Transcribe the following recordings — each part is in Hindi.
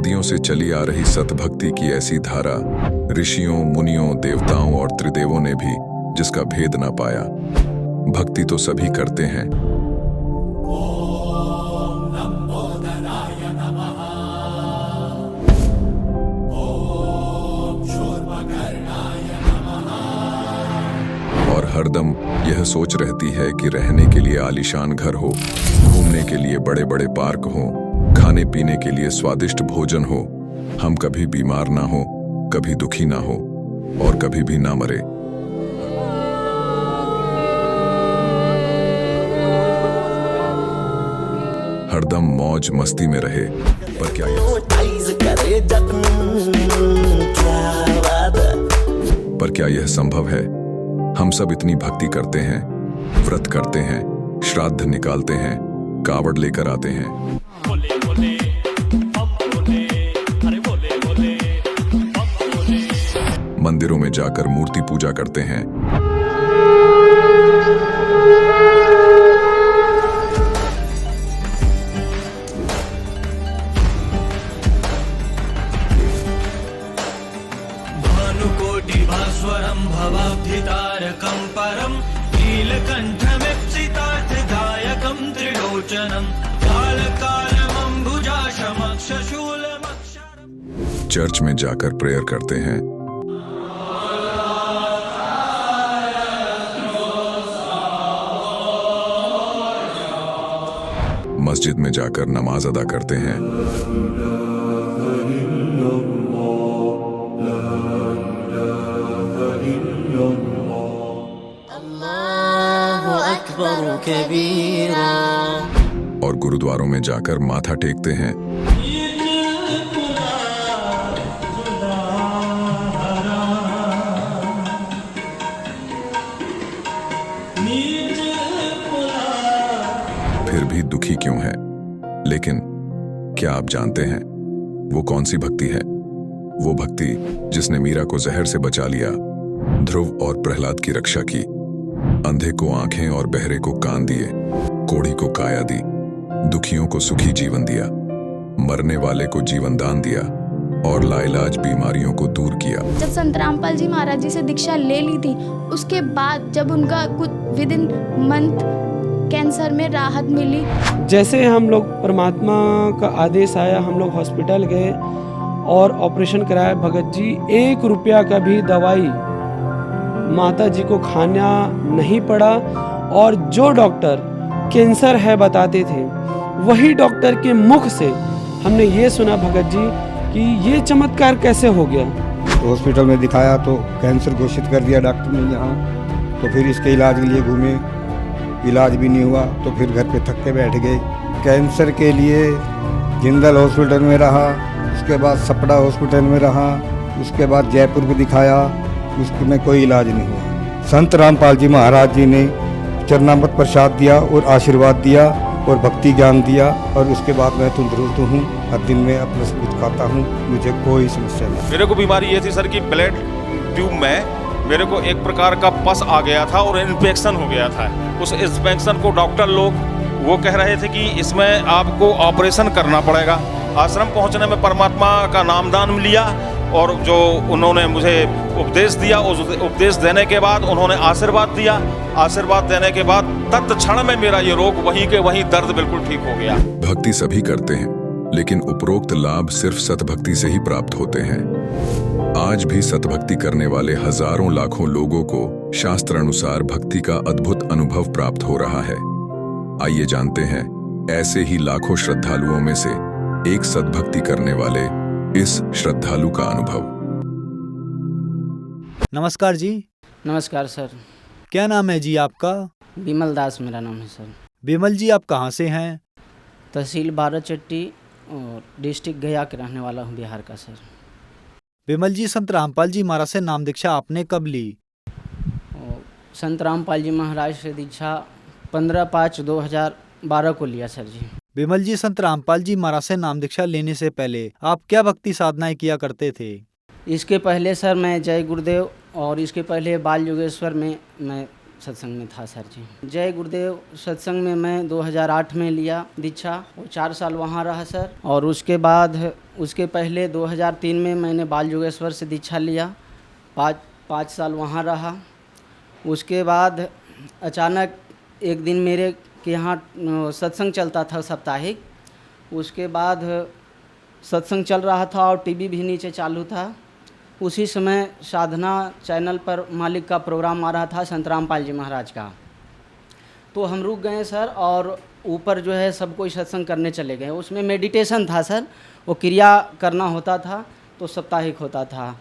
सदियों से चली आ रही सतभक्ति की ऐसी धारा, ऋषियों, मुनियों, देवताओं और त्रिदेवों ने भी जिसका भेद ना पाया। भक्ति तो सभी करते हैं, और हरदम यह सोच रहती है कि रहने के लिए आलीशान घर हो, घूमने के लिए बड़े बड़े पार्क हो, खाने पीने के लिए स्वादिष्ट भोजन हो, हम कभी बीमार ना हो, कभी दुखी ना हो और कभी भी ना मरे। हरदम मौज मस्ती में रहे। पर क्या यह संभव है? हम सब इतनी भक्ति करते हैं, व्रत करते हैं, श्राद्ध निकालते हैं, कावड़ लेकर आते हैं, मंदिरों में जाकर मूर्ति पूजा करते हैं, भानुकोटिभास्वरं भवाब्धितारकं परं नीलकण्ठमीप्सितार्थदायकं त्रिलोचनं कालकालमम्बुजाशमक्षशूलमक्षरम्। चर्च में जाकर प्रेयर करते हैं, मस्जिद में जाकर नमाज अदा करते हैं, अल्लाहु अकबर कबीरा, और गुरुद्वारों में जाकर माथा टेकते हैं, फिर भी दुखी क्यों है? लेकिन क्या आप जानते हैं वो कौन सी भक्ति है? वो भक्ति जिसने मीरा को जहर से बचा लिया, ध्रुव और प्रहलाद की रक्षा की, अंधे को आंखें और बहरे को कान दिए, कोढ़ी को काया दी, दुखियों को सुखी जीवन दिया, मरने वाले को जीवन दान दिया और लाइलाज बीमारियों को दूर किया। जब संत रामपाल जी महाराज जी से दीक्षा ले ली थी, उसके बाद जब उनका कुछ विद इन मंथ कैंसर में राहत मिली। जैसे हम लोग परमात्मा का आदेश आया, हम लोग हॉस्पिटल गए और ऑपरेशन कराया। भगत जी 1 रुपया का भी दवाई माता जी को खाना नहीं पड़ा, और जो डॉक्टर कैंसर है बताते थे, वही डॉक्टर के मुख से हमने ये सुना भगत जी कि ये चमत्कार कैसे हो गया। तो हॉस्पिटल में दिखाया तो कैंसर घोषित कर दिया डॉक्टर ने यहाँ। तो फिर इसके इलाज के लिए घूमे, इलाज भी नहीं हुआ, तो फिर घर पे थक के बैठ गए। कैंसर के लिए जिंदल हॉस्पिटल में रहा, उसके बाद सपड़ा हॉस्पिटल में रहा, उसके बाद जयपुर को दिखाया, उसमें कोई इलाज नहीं हुआ। संत रामपाल जी महाराज जी ने चरणामृत प्रसाद दिया और आशीर्वाद दिया और भक्ति ज्ञान दिया, और उसके बाद मैं तंदुरुस्त हूँ। हर दिन में अपना सब कुछ खाता हूँ, मुझे कोई समस्या नहीं। मेरे को बीमारी ये थी सर कि ब्लड ट्यूब में मेरे को एक प्रकार का पस आ गया था और इन्फेक्शन हो गया था। उस इन्फेक्शन को डॉक्टर लोग वो कह रहे थे कि इसमें आपको ऑपरेशन करना पड़ेगा। आश्रम पहुंचने में परमात्मा का नामदान लिया और जो उन्होंने मुझे उपदेश दिया, उस उपदेश देने के बाद उन्होंने आशीर्वाद दिया। आशीर्वाद देने के बाद तत्क्षण में मेरा ये रोग वहीं के वहीं दर्द बिल्कुल ठीक हो गया। भक्ति सभी करते हैं, लेकिन उपरोक्त लाभ सिर्फ सतभक्ति से ही प्राप्त होते हैं। आज भी सतभक्ति करने वाले हजारों लाखों लोगों को शास्त्र अनुसार भक्ति का अद्भुत अनुभव प्राप्त हो रहा है। आइए जानते हैं ऐसे ही लाखों श्रद्धालुओं में से एक सतभक्ति करने वाले इस श्रद्धालु का अनुभव। नमस्कार जी। नमस्कार सर। क्या नाम है जी आपका? विमल दास मेरा नाम है सर। विमल जी, आप कहाँ से हैं? तहसील बाराचट्टी और डिस्ट्रिक्ट गया के रहने वाला हूँ, बिहार का सर। विमल जी, संत रामपाल जी महाराज से नाम दीक्षा आपने कब ली? संत रामपाल जी महाराज से दीक्षा 15/5/2012 को लिया सर जी। विमल जी, संत रामपाल जी महाराज से नाम दीक्षा लेने से पहले आप क्या भक्ति साधनाएं किया करते थे? इसके पहले सर मैं जय गुरुदेव और इसके पहले बाल योगेश्वर में मैं सत्संग में था सर जी। जय गुरुदेव सत्संग में मैं 2008 में लिया दीक्षा, और 4 साल वहाँ रहा सर। और उसके बाद उसके पहले 2003 में मैंने बाल योगेश्वर से दीक्षा लिया, 5 साल वहाँ रहा। उसके बाद अचानक एक दिन मेरे के यहाँ सत्संग चलता था साप्ताहिक, उसके बाद सत्संग चल रहा था और टीवी भी नीचे चालू था। उसी समय साधना चैनल पर मालिक का प्रोग्राम आ रहा था, संत रामपाल जी महाराज का। तो हम रुक गए सर, और ऊपर जो है सब कोई सत्संग करने चले गए। उसमें मेडिटेशन था सर, वो क्रिया करना होता था, तो साप्ताहिक होता था।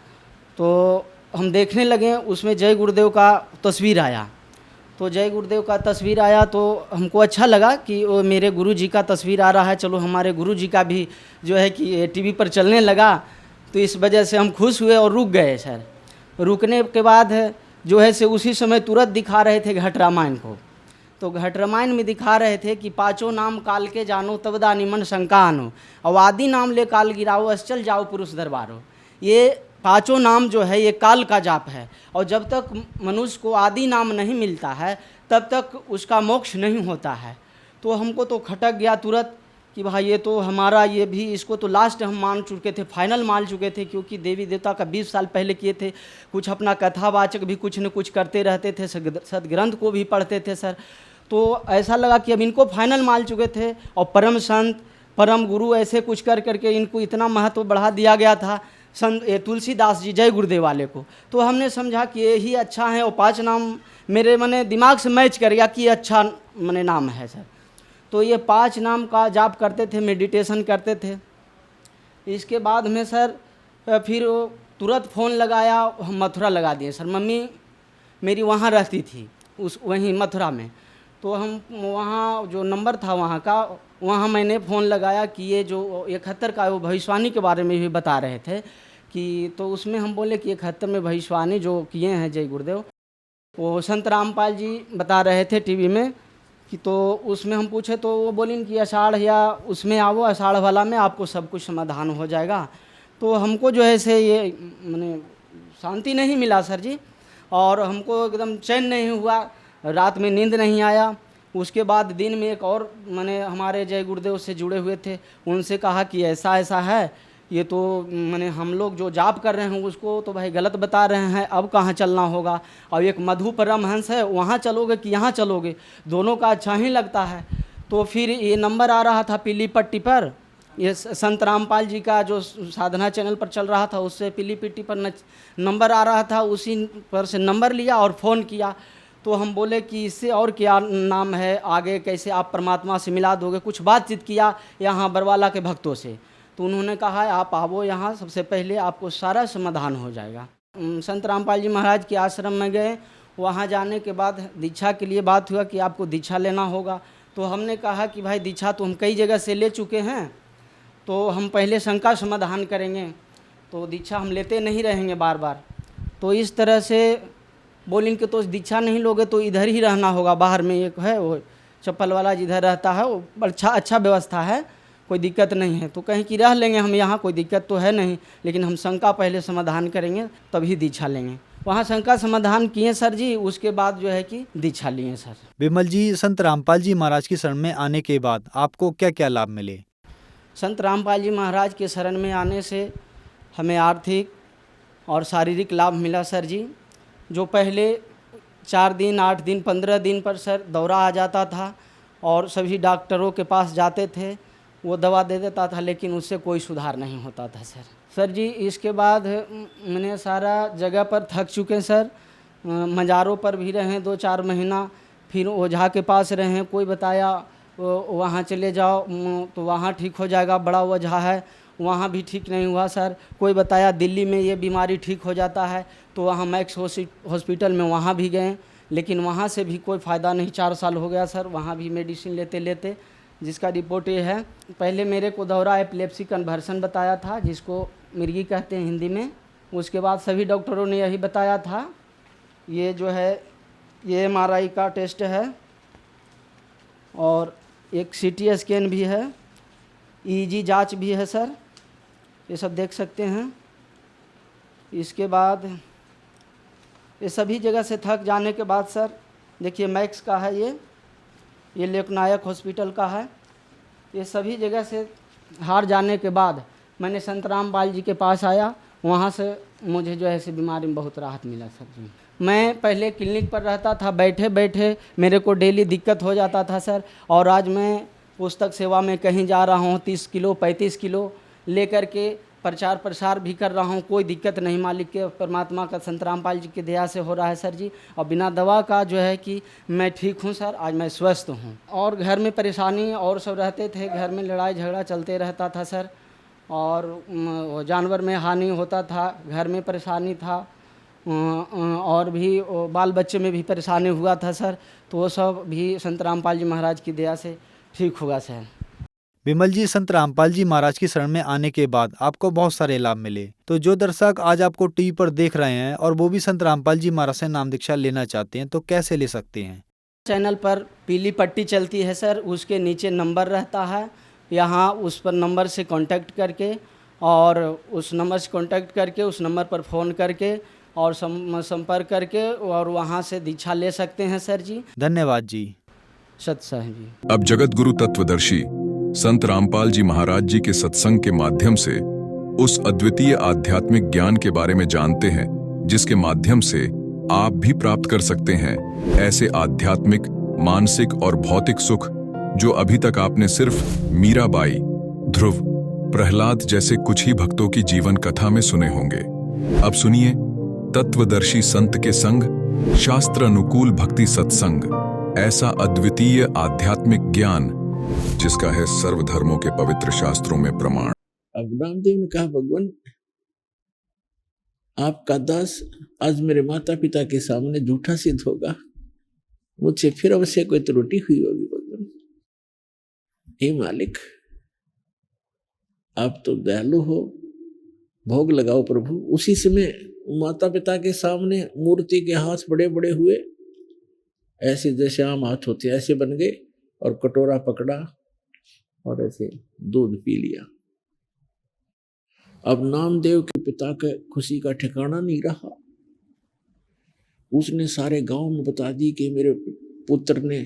तो हम देखने लगे, उसमें जय गुरुदेव का तस्वीर आया। तो जय गुरुदेव का तस्वीर आया तो हमको अच्छा लगा कि वो मेरे गुरु जी का तस्वीर आ रहा है, चलो हमारे गुरु जी का भी जो है कि टीवी पर चलने लगा। तो इस वजह से हम खुश हुए और रुक गए सर। रुकने के बाद जो है से उसी समय तुरंत दिखा रहे थे घट रामायण को। तो घट रामायण में दिखा रहे थे कि 5 नाम काल के जानो तब दानी मन शंका आनो, अवादी नाम ले काल गिराओ अचल जाओ पुरुष दरबारो। ये 5 नाम जो है ये काल का जाप है, और जब तक मनुष्य को आदि नाम नहीं मिलता है तब तक उसका मोक्ष नहीं होता है। तो हमको तो खटक गया तुरंत कि भाई ये तो हमारा, ये भी इसको तो लास्ट हम मान चुके थे, फाइनल मान चुके थे, क्योंकि देवी देवता का 20 साल पहले किए थे। कुछ अपना कथावाचक भी कुछ न कुछ करते रहते थे, सदग्रंथ को भी पढ़ते थे सर। तो ऐसा लगा कि अब इनको फाइनल मान चुके थे, और परम संत परम गुरु ऐसे कुछ कर करके इनको इतना महत्व बढ़ा दिया गया था संत तुलसीदास जी जय गुरुदेव वाले को। तो हमने समझा कि यही अच्छा है, और 5 नाम मेरे मने दिमाग से मैच कर गया कि अच्छा मने नाम है सर। तो ये 5 नाम का जाप करते थे, मेडिटेशन करते थे। इसके बाद में सर फिर तुरंत फ़ोन लगाया, हम मथुरा लगा दिए सर। मम्मी मेरी वहाँ रहती थी वहीं मथुरा में, तो हम वहाँ जो नंबर था वहाँ का, वहाँ मैंने फ़ोन लगाया कि ये जो 71 का वो भविष्यवाणी के बारे में भी बता रहे थे कि, तो उसमें हम बोले कि 71 में भविष्यवाणी जो किए हैं जय गुरुदेव, वो संत रामपाल जी बता रहे थे टीवी में कि। तो उसमें हम पूछे तो वो बोलें कि आषाढ़ या उसमें आओ, आषाढ़ वाला में आपको सब कुछ समाधान हो जाएगा। तो हमको जो है से ये माने शांति नहीं मिला सर जी, और हमको एकदम चैन नहीं हुआ, रात में नींद नहीं आया। उसके बाद दिन में एक और माने हमारे जय गुरुदेव से जुड़े हुए थे, उनसे कहा कि ऐसा ऐसा है, ये तो माने हम लोग जो जाप कर रहे हैं उसको तो भाई गलत बता रहे हैं, अब कहाँ चलना होगा। और एक मधु परमहंस है, वहाँ चलोगे कि यहाँ चलोगे, दोनों का अच्छा ही लगता है। तो फिर ये नंबर आ रहा था पीली पट्टी पर, ये संत रामपाल जी का जो साधना चैनल पर चल रहा था, उससे पीली पट्टी पर नंबर आ रहा था, उसी पर से नंबर लिया और फ़ोन किया। तो हम बोले कि इससे और क्या नाम है, आगे कैसे आप परमात्मा से मिला दोगे। कुछ बातचीत किया यहाँ बरवाला के भक्तों से, तो उन्होंने कहा आप आओ यहाँ, सबसे पहले आपको सारा समाधान हो जाएगा। संत रामपाल जी महाराज के आश्रम में गए, वहाँ जाने के बाद दीक्षा के लिए बात हुआ कि आपको दीक्षा लेना होगा। तो हमने कहा कि भाई दीक्षा तो हम कई जगह से ले चुके हैं, तो हम पहले शंका समाधान करेंगे, तो दीक्षा हम लेते नहीं रहेंगे बार बार। तो इस तरह से बोलेंगे कि तो दीक्षा नहीं लोगे तो इधर ही रहना होगा, बाहर में एक है वो चप्पल वाला जिधर रहता है, वो अच्छा व्यवस्था है, कोई दिक्कत नहीं है। तो कहीं कि रह लेंगे हम यहाँ, कोई दिक्कत तो है नहीं, लेकिन हम शंका पहले समाधान करेंगे तभी दीक्षा लेंगे। वहाँ शंका समाधान किए सर जी, उसके बाद जो है कि दीक्षा लिए सर। विमल जी, संत रामपाल जी महाराज की शरण में आने के बाद आपको क्या क्या लाभ मिले? संत रामपाल जी महाराज के शरण में आने से हमें आर्थिक और शारीरिक लाभ मिला सर जी। जो पहले 4 दिन 8 दिन 15 दिन पर सर दौरा आ जाता था, और सभी डॉक्टरों के पास जाते थे, वो दवा दे देता था, लेकिन उससे कोई सुधार नहीं होता था सर जी। इसके बाद मैंने सारा जगह पर थक चुके सर, मज़ारों पर भी रहें 2-4 महीना, फिर ओझा के पास रहें, कोई बताया वहाँ चले जाओ तो वहाँ ठीक हो जाएगा, बड़ा ओझा है, वहाँ भी ठीक नहीं हुआ सर। कोई बताया दिल्ली में ये बीमारी ठीक हो जाता है, तो वहाँ मैक्स हॉस्पिटल में वहाँ भी गए, लेकिन वहाँ से भी कोई फ़ायदा नहीं। 4 साल हो गया सर वहाँ भी मेडिसिन लेते लेते, जिसका रिपोर्ट ये है। पहले मेरे को दौरा एपिलेप्सी कन्वर्सन बताया था, जिसको मिर्गी कहते हैं हिंदी में। उसके बाद सभी डॉक्टरों ने यही बताया था। ये जो है ये MRI का टेस्ट है, और एक CT स्कैन भी है, EEG जांच भी है सर, ये सब देख सकते हैं। इसके बाद ये सभी जगह से थक जाने के बाद सर देखिए मैक्स का है ये लोकनायक हॉस्पिटल का है। ये सभी जगह से हार जाने के बाद मैंने संत रामपाल जी के पास आया, वहाँ से मुझे जो है ऐसी बीमारी में बहुत राहत मिला सर जी। मैं पहले क्लिनिक पर रहता था, बैठे बैठे मेरे को डेली दिक्कत हो जाता था सर, और आज मैं पुस्तक सेवा में कहीं जा रहा हूँ 30 किलो 35 किलो लेकर के प्रचार प्रसार भी कर रहा हूँ, कोई दिक्कत नहीं, मालिक के परमात्मा का संत रामपाल जी की दया से हो रहा है सर जी। और बिना दवा का जो है कि मैं ठीक हूँ सर, आज मैं स्वस्थ हूँ। और घर में परेशानी और सब रहते थे, घर में लड़ाई झगड़ा चलते रहता था सर, और जानवर में हानि होता था, घर में परेशानी था, और भी बाल बच्चे में भी परेशानी हुआ था सर, तो वो सब भी संत रामपाल जी महाराज की दया से ठीक होगा सर। विमल जी, संत रामपाल जी महाराज की शरण में आने के बाद आपको बहुत सारे लाभ मिले, तो जो दर्शक आज आपको टीवी पर देख रहे हैं और वो भी संत रामपाल जी महाराज से नाम दीक्षा लेना चाहते हैं, तो कैसे ले सकते हैं? चैनल पर पीली पट्टी चलती है सर, उसके नीचे नंबर रहता है, यहाँ उस पर नंबर से कांटेक्ट करके, और उस नंबर से कांटेक्ट करके उस नंबर पर फ़ोन करके और संपर्क करके और वहाँ से दीक्षा ले सकते हैं सर जी। धन्यवाद जी। सत साहिब जी। अब जगत गुरु तत्वदर्शी संत रामपाल जी महाराज जी के सत्संग के माध्यम से उस अद्वितीय आध्यात्मिक ज्ञान के बारे में जानते हैं, जिसके माध्यम से आप भी प्राप्त कर सकते हैं ऐसे आध्यात्मिक, मानसिक और भौतिक सुख जो अभी तक आपने सिर्फ मीराबाई, ध्रुव, प्रहलाद जैसे कुछ ही भक्तों की जीवन कथा में सुने होंगे। अब सुनिए तत्वदर्शी संत के संग शास्त्र अनुकूल भक्ति सत्संग, ऐसा अद्वितीय आध्यात्मिक ज्ञान जिसका है सर्वधर्मों के पवित्र शास्त्रों में प्रमाण। अब रामदेव ने कहा, भगवान आपका दास आज मेरे माता पिता के सामने झूठा सिद्ध होगा, मुझसे फिर अवश्य कोई त्रुटि हुई होगी। भगवान हे मालिक, आप तो दयालु हो, भोग लगाओ प्रभु। उसी समय माता पिता के सामने मूर्ति के हाथ बड़े बड़े हुए, ऐसे जैसे आम हाथ होते ऐसे बन गए, और कटोरा पकड़ा और ऐसे दूध पी लिया। अब नामदेव के पिता के खुशी का ठिकाना नहीं रहा। उसने सारे गांव में बता दी कि मेरे पुत्र ने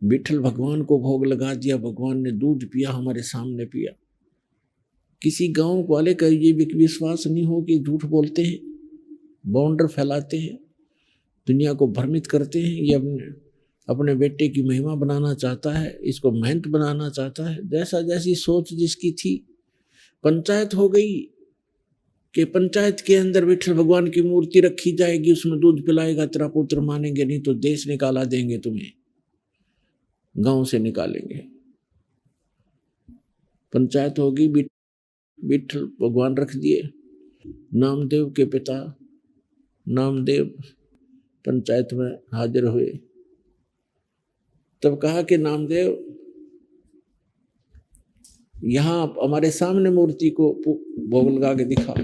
विठल भगवान को भोग लगा दिया, भगवान ने दूध पिया, हमारे सामने पिया। किसी गांव वाले का ये विश्वास नहीं हो कि झूठ बोलते हैं, बाउंडर फैलाते हैं, दुनिया को भ्रमित करते हैं। ये अपने बेटे की महिमा बनाना चाहता है, इसको महंत बनाना चाहता है। जैसा जैसी सोच जिसकी थी, पंचायत हो गई कि पंचायत के अंदर विठल भगवान की मूर्ति रखी जाएगी, उसमें दूध पिलाएगा, तेरा पुत्र मानेंगे नहीं तो देश निकाला देंगे, तुम्हें गांव से निकालेंगे। पंचायत होगी, विठल भगवान रख दिए। नामदेव के पिता नामदेव पंचायत में हाजिर हुए। तब कहा कि नामदेव, यहां हमारे सामने मूर्ति को भोग लगा के दिखा।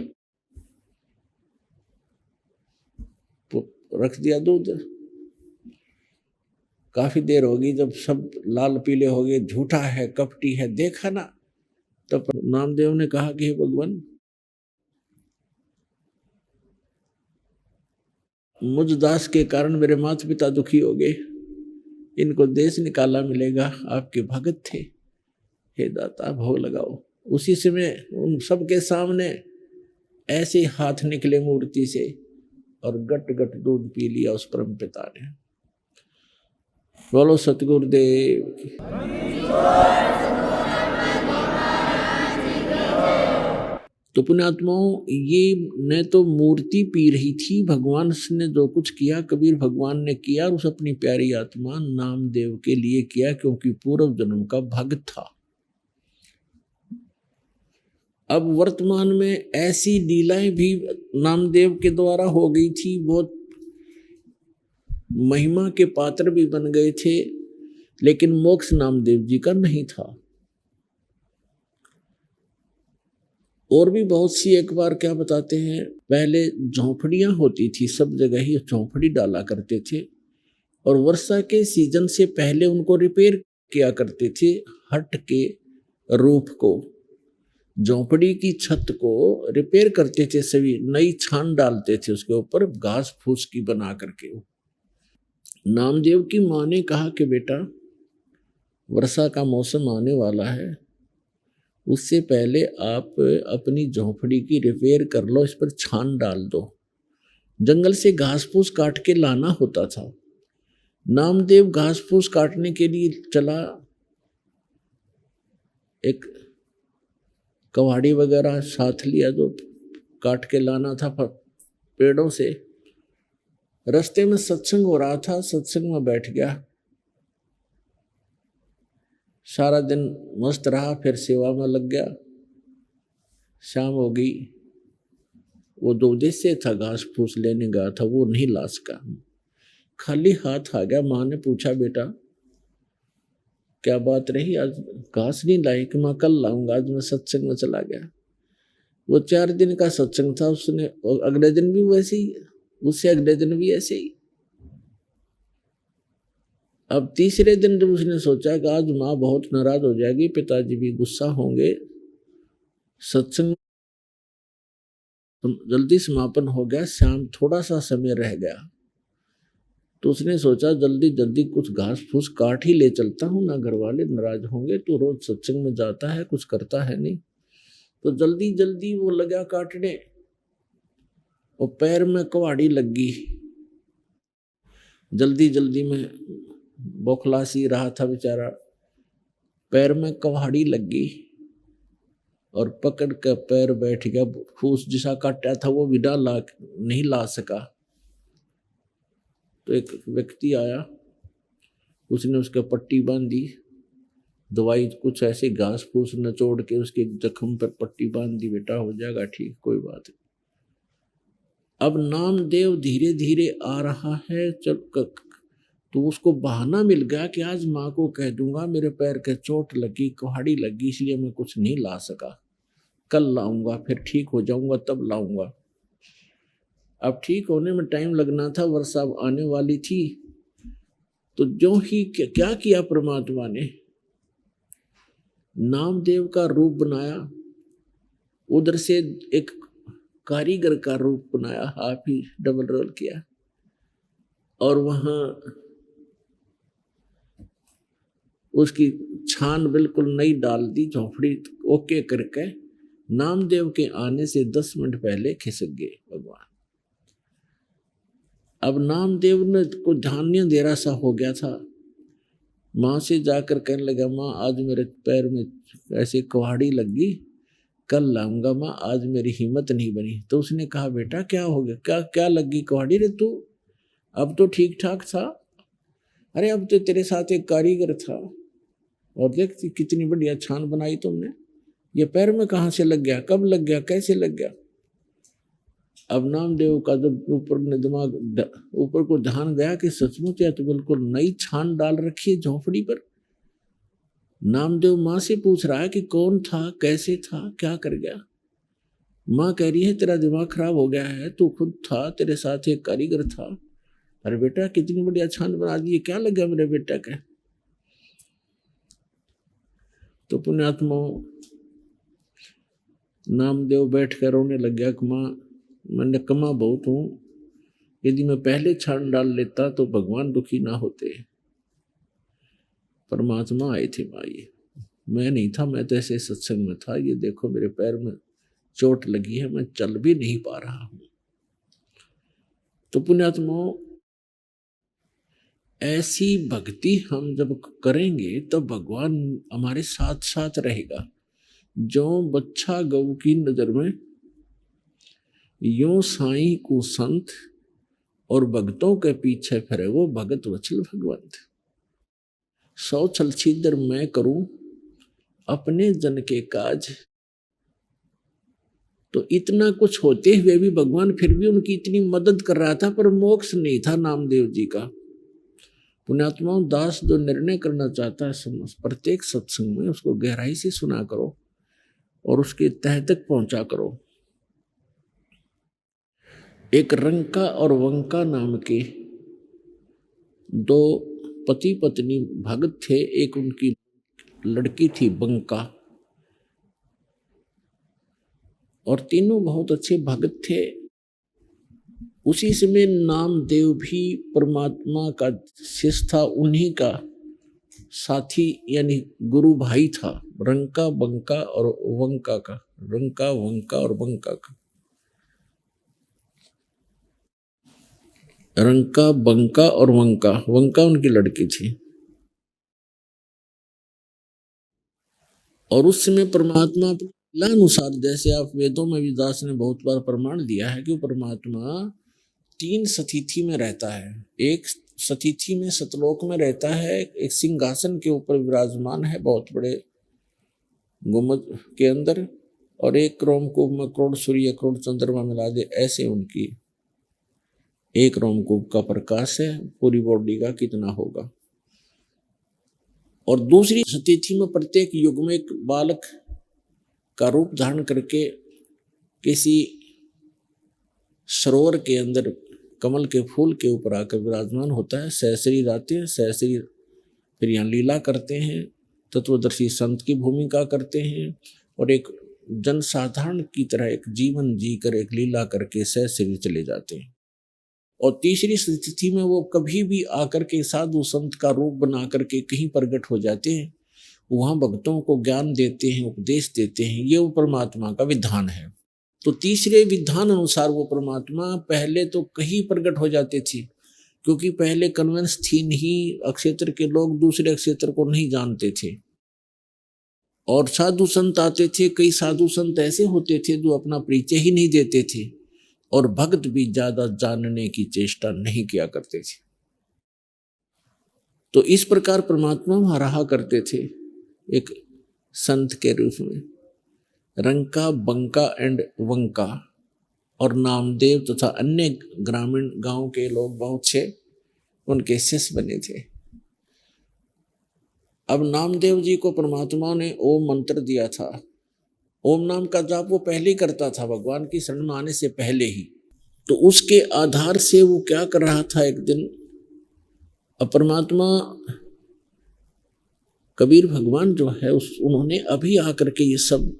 रख दिया दूध। काफी देर होगी, जब सब लाल पीले हो गए, झूठा है, कपटी है, देखा ना, तब नामदेव ने कहा कि हे भगवान, मुझ दास के कारण मेरे माता पिता दुखी हो गए, इनको देश निकाला मिलेगा, आपके भगत थे, हे दाता भोग लगाओ। उसी समय उन सबके सामने ऐसे हाथ निकले मूर्ति से और गट गट दूध पी लिया उस परम पिता ने। बोलो सतगुरुदेव की। तो पुण्यात्माओं, ये न तो मूर्ति पी रही थी, भगवान ने जो कुछ किया, कबीर भगवान ने किया, और उस अपनी प्यारी आत्मा नामदेव के लिए किया, क्योंकि पूर्व जन्म का भक्त था। अब वर्तमान में ऐसी लीलाएं भी नामदेव के द्वारा हो गई थी, बहुत महिमा के पात्र भी बन गए थे, लेकिन मोक्ष नामदेव जी का नहीं था। और भी बहुत सी, एक बार क्या बताते हैं, पहले झोंपड़ियां होती थी, सब जगह ही झोंपड़ी डाला करते थे, और वर्षा के सीजन से पहले उनको रिपेयर किया करते थे। हट के रूफ को, झोंपड़ी की छत को रिपेयर करते थे, सभी नई छान डालते थे उसके ऊपर, घास फूस की बना करके। नामदेव की माँ ने कहा कि बेटा वर्षा का मौसम आने वाला है, उससे पहले आप अपनी झोंपड़ी की रिपेयर कर लो, इस पर छान डाल दो। जंगल से घास फूस काट के लाना होता था। नामदेव घास फूस काटने के लिए चला, एक कवाड़ी वगैरह साथ लिया जो काट के लाना था पेड़ों से। रास्ते में सत्संग हो रहा था, सत्संग में बैठ गया, सारा दिन मस्त रहा, फिर सेवा में लग गया। शाम हो गई, वो जो उद्देश्य था घास फूस लेने गया था वो नहीं ला सका, खाली हाथ आ गया। माँ ने पूछा बेटा क्या बात रही, आज घास नहीं लाई? कि माँ कल लाऊंगा, आज मैं सत्संग में चला गया। वो 4 दिन का सत्संग था, उसने अगले दिन भी वैसे ही, उससे अगले दिन भी ऐसे ही। अब तीसरे दिन जब उसने सोचा कि आज माँ बहुत नाराज हो जाएगी, पिताजी भी गुस्सा होंगे, सत्संग जल्दी समापन हो गया, शाम थोड़ा सा समय रह गया, तो उसने सोचा जल्दी जल्दी कुछ घास फूस काट ही ले चलता हूँ, ना घर वाले नाराज होंगे, तो रोज सत्संग में जाता है कुछ करता है नहीं। तो जल्दी जल्दी वो लगा काटने, और पैर में कुहाड़ी लग गई। जल्दी जल्दी में बौखला सी रहा था बेचारा, पैर में कुहाड़ी लग गई और पकड़ कर पैर बैठ गया। फूस जिसा काटा था वो भी नहीं ला सका। तो एक व्यक्ति आया, उसने उसका पट्टी बांधी, दवाई कुछ ऐसे घास फूस नचोड़ के उसके जख्म पर पट्टी बांध दी, बेटा हो जाएगा ठीक, कोई बात नहीं। अब नामदेव धीरे धीरे आ रहा है, तो उसको बहाना मिल गया कि आज माँ को कह दूंगा मेरे पैर के चोट लगी, कुहाड़ी लगी, इसलिए मैं कुछ नहीं ला सका, कल लाऊंगा, फिर ठीक हो जाऊंगा तब लाऊंगा। अब ठीक होने में टाइम लगना था, वर्षा आने वाली थी। तो जो ही क्या किया परमात्मा ने, नामदेव का रूप बनाया, उधर से एक कारीगर का रूप बनाया, हाफ ही डबल रोल किया, और वहां उसकी छान बिल्कुल नई डाल दी, झोंपड़ी ओके करके नामदेव के आने से 10 मिनट पहले खिसक गए भगवान। अब नामदेव ने को ध्यान अंधेरा सा हो गया था, माँ से जाकर कहने लगा माँ आज मेरे पैर में ऐसे कुहाड़ी लगी, कल लाऊंगा माँ, आज मेरी हिम्मत नहीं बनी। तो उसने कहा बेटा क्या हो गया, क्या क्या लगी कुहाड़ी रे तू, अब तो ठीक ठाक था। अरे अब तो तेरे साथ एक कारीगर था, और देख कितनी बढ़िया छान बनाई तुमने, ये पैर में कहाँ से लग गया, कब लग गया, कैसे लग गया। अब नामदेव का जब ऊपर को ध्यान गया कि सचमुच या तो बिल्कुल नई छान डाल रखी है झोंपड़ी पर। नामदेव माँ से पूछ रहा है कि कौन था, कैसे था, क्या कर गया। माँ कह रही है तेरा दिमाग खराब हो गया है, तू खुद था, तेरे साथ एक कारीगर था। अरे बेटा कितनी बढ़िया छान बना दी, क्या लग गया मेरे बेटा के। तो पुण्यात्मा नामदेव बैठ कर रोने लग गया कि माँ मैं निकम्मा बहुत हूँ, यदि मैं पहले छान डाल लेता तो भगवान दुखी ना होते। परमात्मा आए थे माँ, ये मैं नहीं था, मैं तो ऐसे सत्संग में था, ये देखो मेरे पैर में चोट लगी है, मैं चल भी नहीं पा रहा हूँ। तो पुण्यात्मा ऐसी भक्ति हम जब करेंगे तो भगवान हमारे साथ साथ रहेगा। जो बच्चा गऊ की नजर में, यूं साईं को संत, और भक्तों के पीछे फिरे वो भगत वत्सल भगवंत। 100 छल छिद्र मैं करूं अपने जन के काज। तो इतना कुछ होते हुए भी भगवान फिर भी उनकी इतनी मदद कर रहा था, पर मोक्ष नहीं था नामदेव जी का। पुण्यात्माओं दास जो निर्णय करना चाहता है प्रत्येक सत्संग में उसको गहराई से सुना करो और उसके तह तक पहुंचा करो। एक रंका और वंका नाम के 2 पति पत्नी भगत थे। एक उनकी लड़की थी बंका, और तीनों बहुत अच्छे भगत थे। उसी समय नामदेव भी परमात्मा का शिष्य था, उन्हीं का साथी यानी गुरु भाई था। रंका बंका और वंका का, रंका वंका और बंका का, रंका बंका और वंका, वंका उनकी लड़की थी। और उस समय परमात्मा अनुसार, जैसे आप वेदों में भी दास ने बहुत बार प्रमाण दिया है कि परमात्मा 3 सतिथि में रहता है। एक सतिथि में सतलोक में रहता है, एक सिंहासन के ऊपर विराजमान है बहुत बड़े गुम्बद के अंदर, और एक रोमकूप में करोड़ सूर्य करोड़ चंद्रमा मिला दे ऐसे उनकी एक रोमकूप का प्रकाश है, पूरी बॉडी का कितना होगा। और दूसरी सतिथि में प्रत्येक युग में एक बालक का रूप धारण करके किसी सरोवर के अंदर कमल के फूल के ऊपर आकर विराजमान होता है। सहस्री रातें, सहस्री फिर यहाँ लीला करते हैं, तत्वदर्शी संत की भूमिका करते हैं, और एक जनसाधारण की तरह एक जीवन जीकर एक लीला करके सहस्री चले जाते हैं। और तीसरी स्थिति में वो कभी भी आकर के साधु संत का रूप बना करके कहीं प्रकट हो जाते हैं, वहाँ भक्तों को ज्ञान देते हैं, उपदेश देते हैं। ये वो परमात्मा का विधान है। तो तीसरे विधान अनुसार वो परमात्मा पहले तो कहीं प्रकट हो जाते थे, क्योंकि पहले कन्वेंस थी नहीं, अक्षेत्र के लोग दूसरे अक्षेत्र को नहीं जानते थे, और साधु संत आते थे। कई साधु संत ऐसे होते थे जो अपना परिचय ही नहीं देते थे, और भक्त भी ज्यादा जानने की चेष्टा नहीं किया करते थे। तो इस प्रकार परमात्मा वहां रहा करते थे एक संत के रूप में। रंका बंका एंड वंका और नामदेव तथा अन्य ग्रामीण गांव के लोग बहुत से उनके शिष्य बने थे। अब नामदेव जी को परमात्मा ने ओम मंत्र दिया था। ओम नाम का जाप वो पहले ही करता था, भगवान की शरण में आने से पहले ही। तो उसके आधार से वो क्या कर रहा था, एक दिन परमात्मा कबीर भगवान जो है उन्होंने अभी आकर के ये सब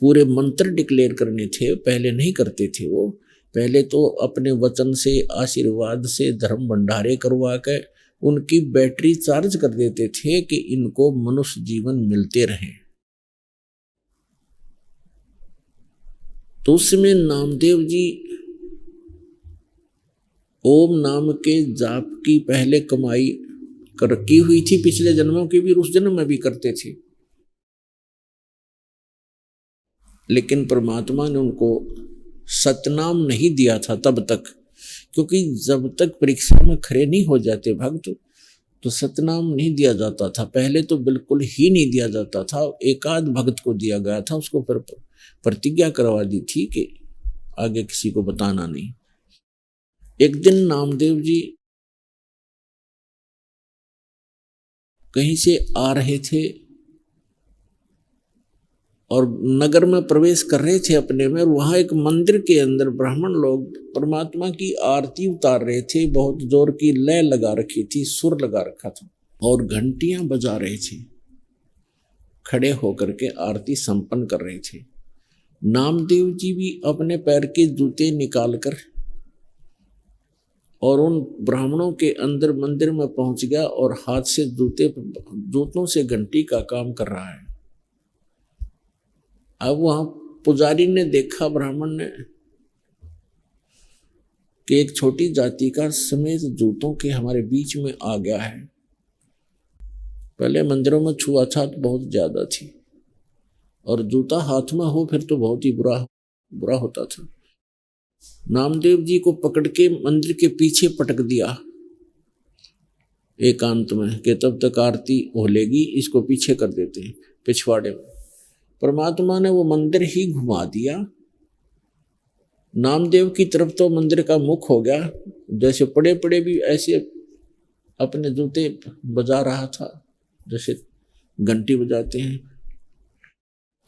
पूरे मंत्र डिक्लेयर करने थे, पहले नहीं करते थे। वो पहले तो अपने वचन से, आशीर्वाद से, धर्म भंडारे करवा के उनकी बैटरी चार्ज कर देते थे कि इनको मनुष्य जीवन मिलते रहे। तो उसमें नामदेव जी ओम नाम के जाप की पहले कमाई की हुई थी, पिछले जन्मों की भी, उस जन्म में भी करते थे। लेकिन परमात्मा ने उनको सतनाम नहीं दिया था तब तक, क्योंकि जब तक परीक्षा में खड़े नहीं हो जाते भक्त तो सतनाम नहीं दिया जाता था। पहले तो बिल्कुल ही नहीं दिया जाता था, एकाध भक्त को दिया गया था, उसको फिर प्रतिज्ञा करवा दी थी कि आगे किसी को बताना नहीं। एक दिन नामदेव जी कहीं से आ रहे थे और नगर में प्रवेश कर रहे थे अपने में, और वहां एक मंदिर के अंदर ब्राह्मण लोग परमात्मा की आरती उतार रहे थे। बहुत जोर की लय लगा रखी थी, सुर लगा रखा था, और घंटियां बजा रहे थे। खड़े होकर के आरती संपन्न कर रहे थे। नामदेव जी भी अपने पैर के जूते निकालकर और उन ब्राह्मणों के अंदर मंदिर में पहुंच गया और हाथ से जूतों से घंटी का काम कर रहा है। अब वहां पुजारी ने देखा, ब्राह्मण ने, कि एक छोटी जाति का समेत जूतों के हमारे बीच में आ गया है। पहले मंदिरों में छुआछूत बहुत ज्यादा थी, और जूता हाथ में हो फिर तो बहुत ही बुरा होता था। नामदेव जी को पकड़ के मंदिर के पीछे पटक दिया एकांत में, कि तब तक आरती होलेगी, इसको पीछे कर देते हैं पिछवाड़े में। परमात्मा ने वो मंदिर ही घुमा दिया। नामदेव की तरफ तो मंदिर का मुख हो गया, जैसे पड़े पड़े भी ऐसे अपने जूते बजा रहा था जैसे घंटी बजाते हैं,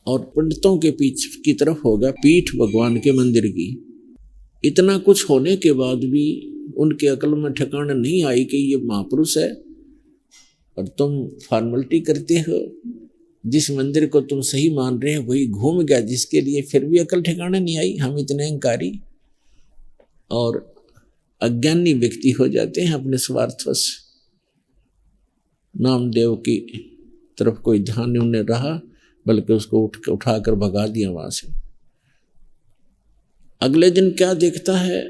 और पंडितों के पीछे की तरफ हो गया पीठ भगवान के मंदिर की। इतना कुछ होने के बाद भी उनके अकल में ठिकाना नहीं आई कि ये महापुरुष है और तुम फॉर्मेलिटी करते हो। जिस मंदिर को तुम सही मान रहे हो वही घूम गया, जिसके लिए फिर भी अकल ठिकाना नहीं आई। हम इतने अहंकारी। और अज्ञानी व्यक्ति हो जाते हैं अपने स्वार्थवश। नामदेव की तरफ कोई ध्यान नहीं उन्हें रहा, बल्कि उसको उठाकर भगा दिया वहां से। अगले दिन क्या देखता है,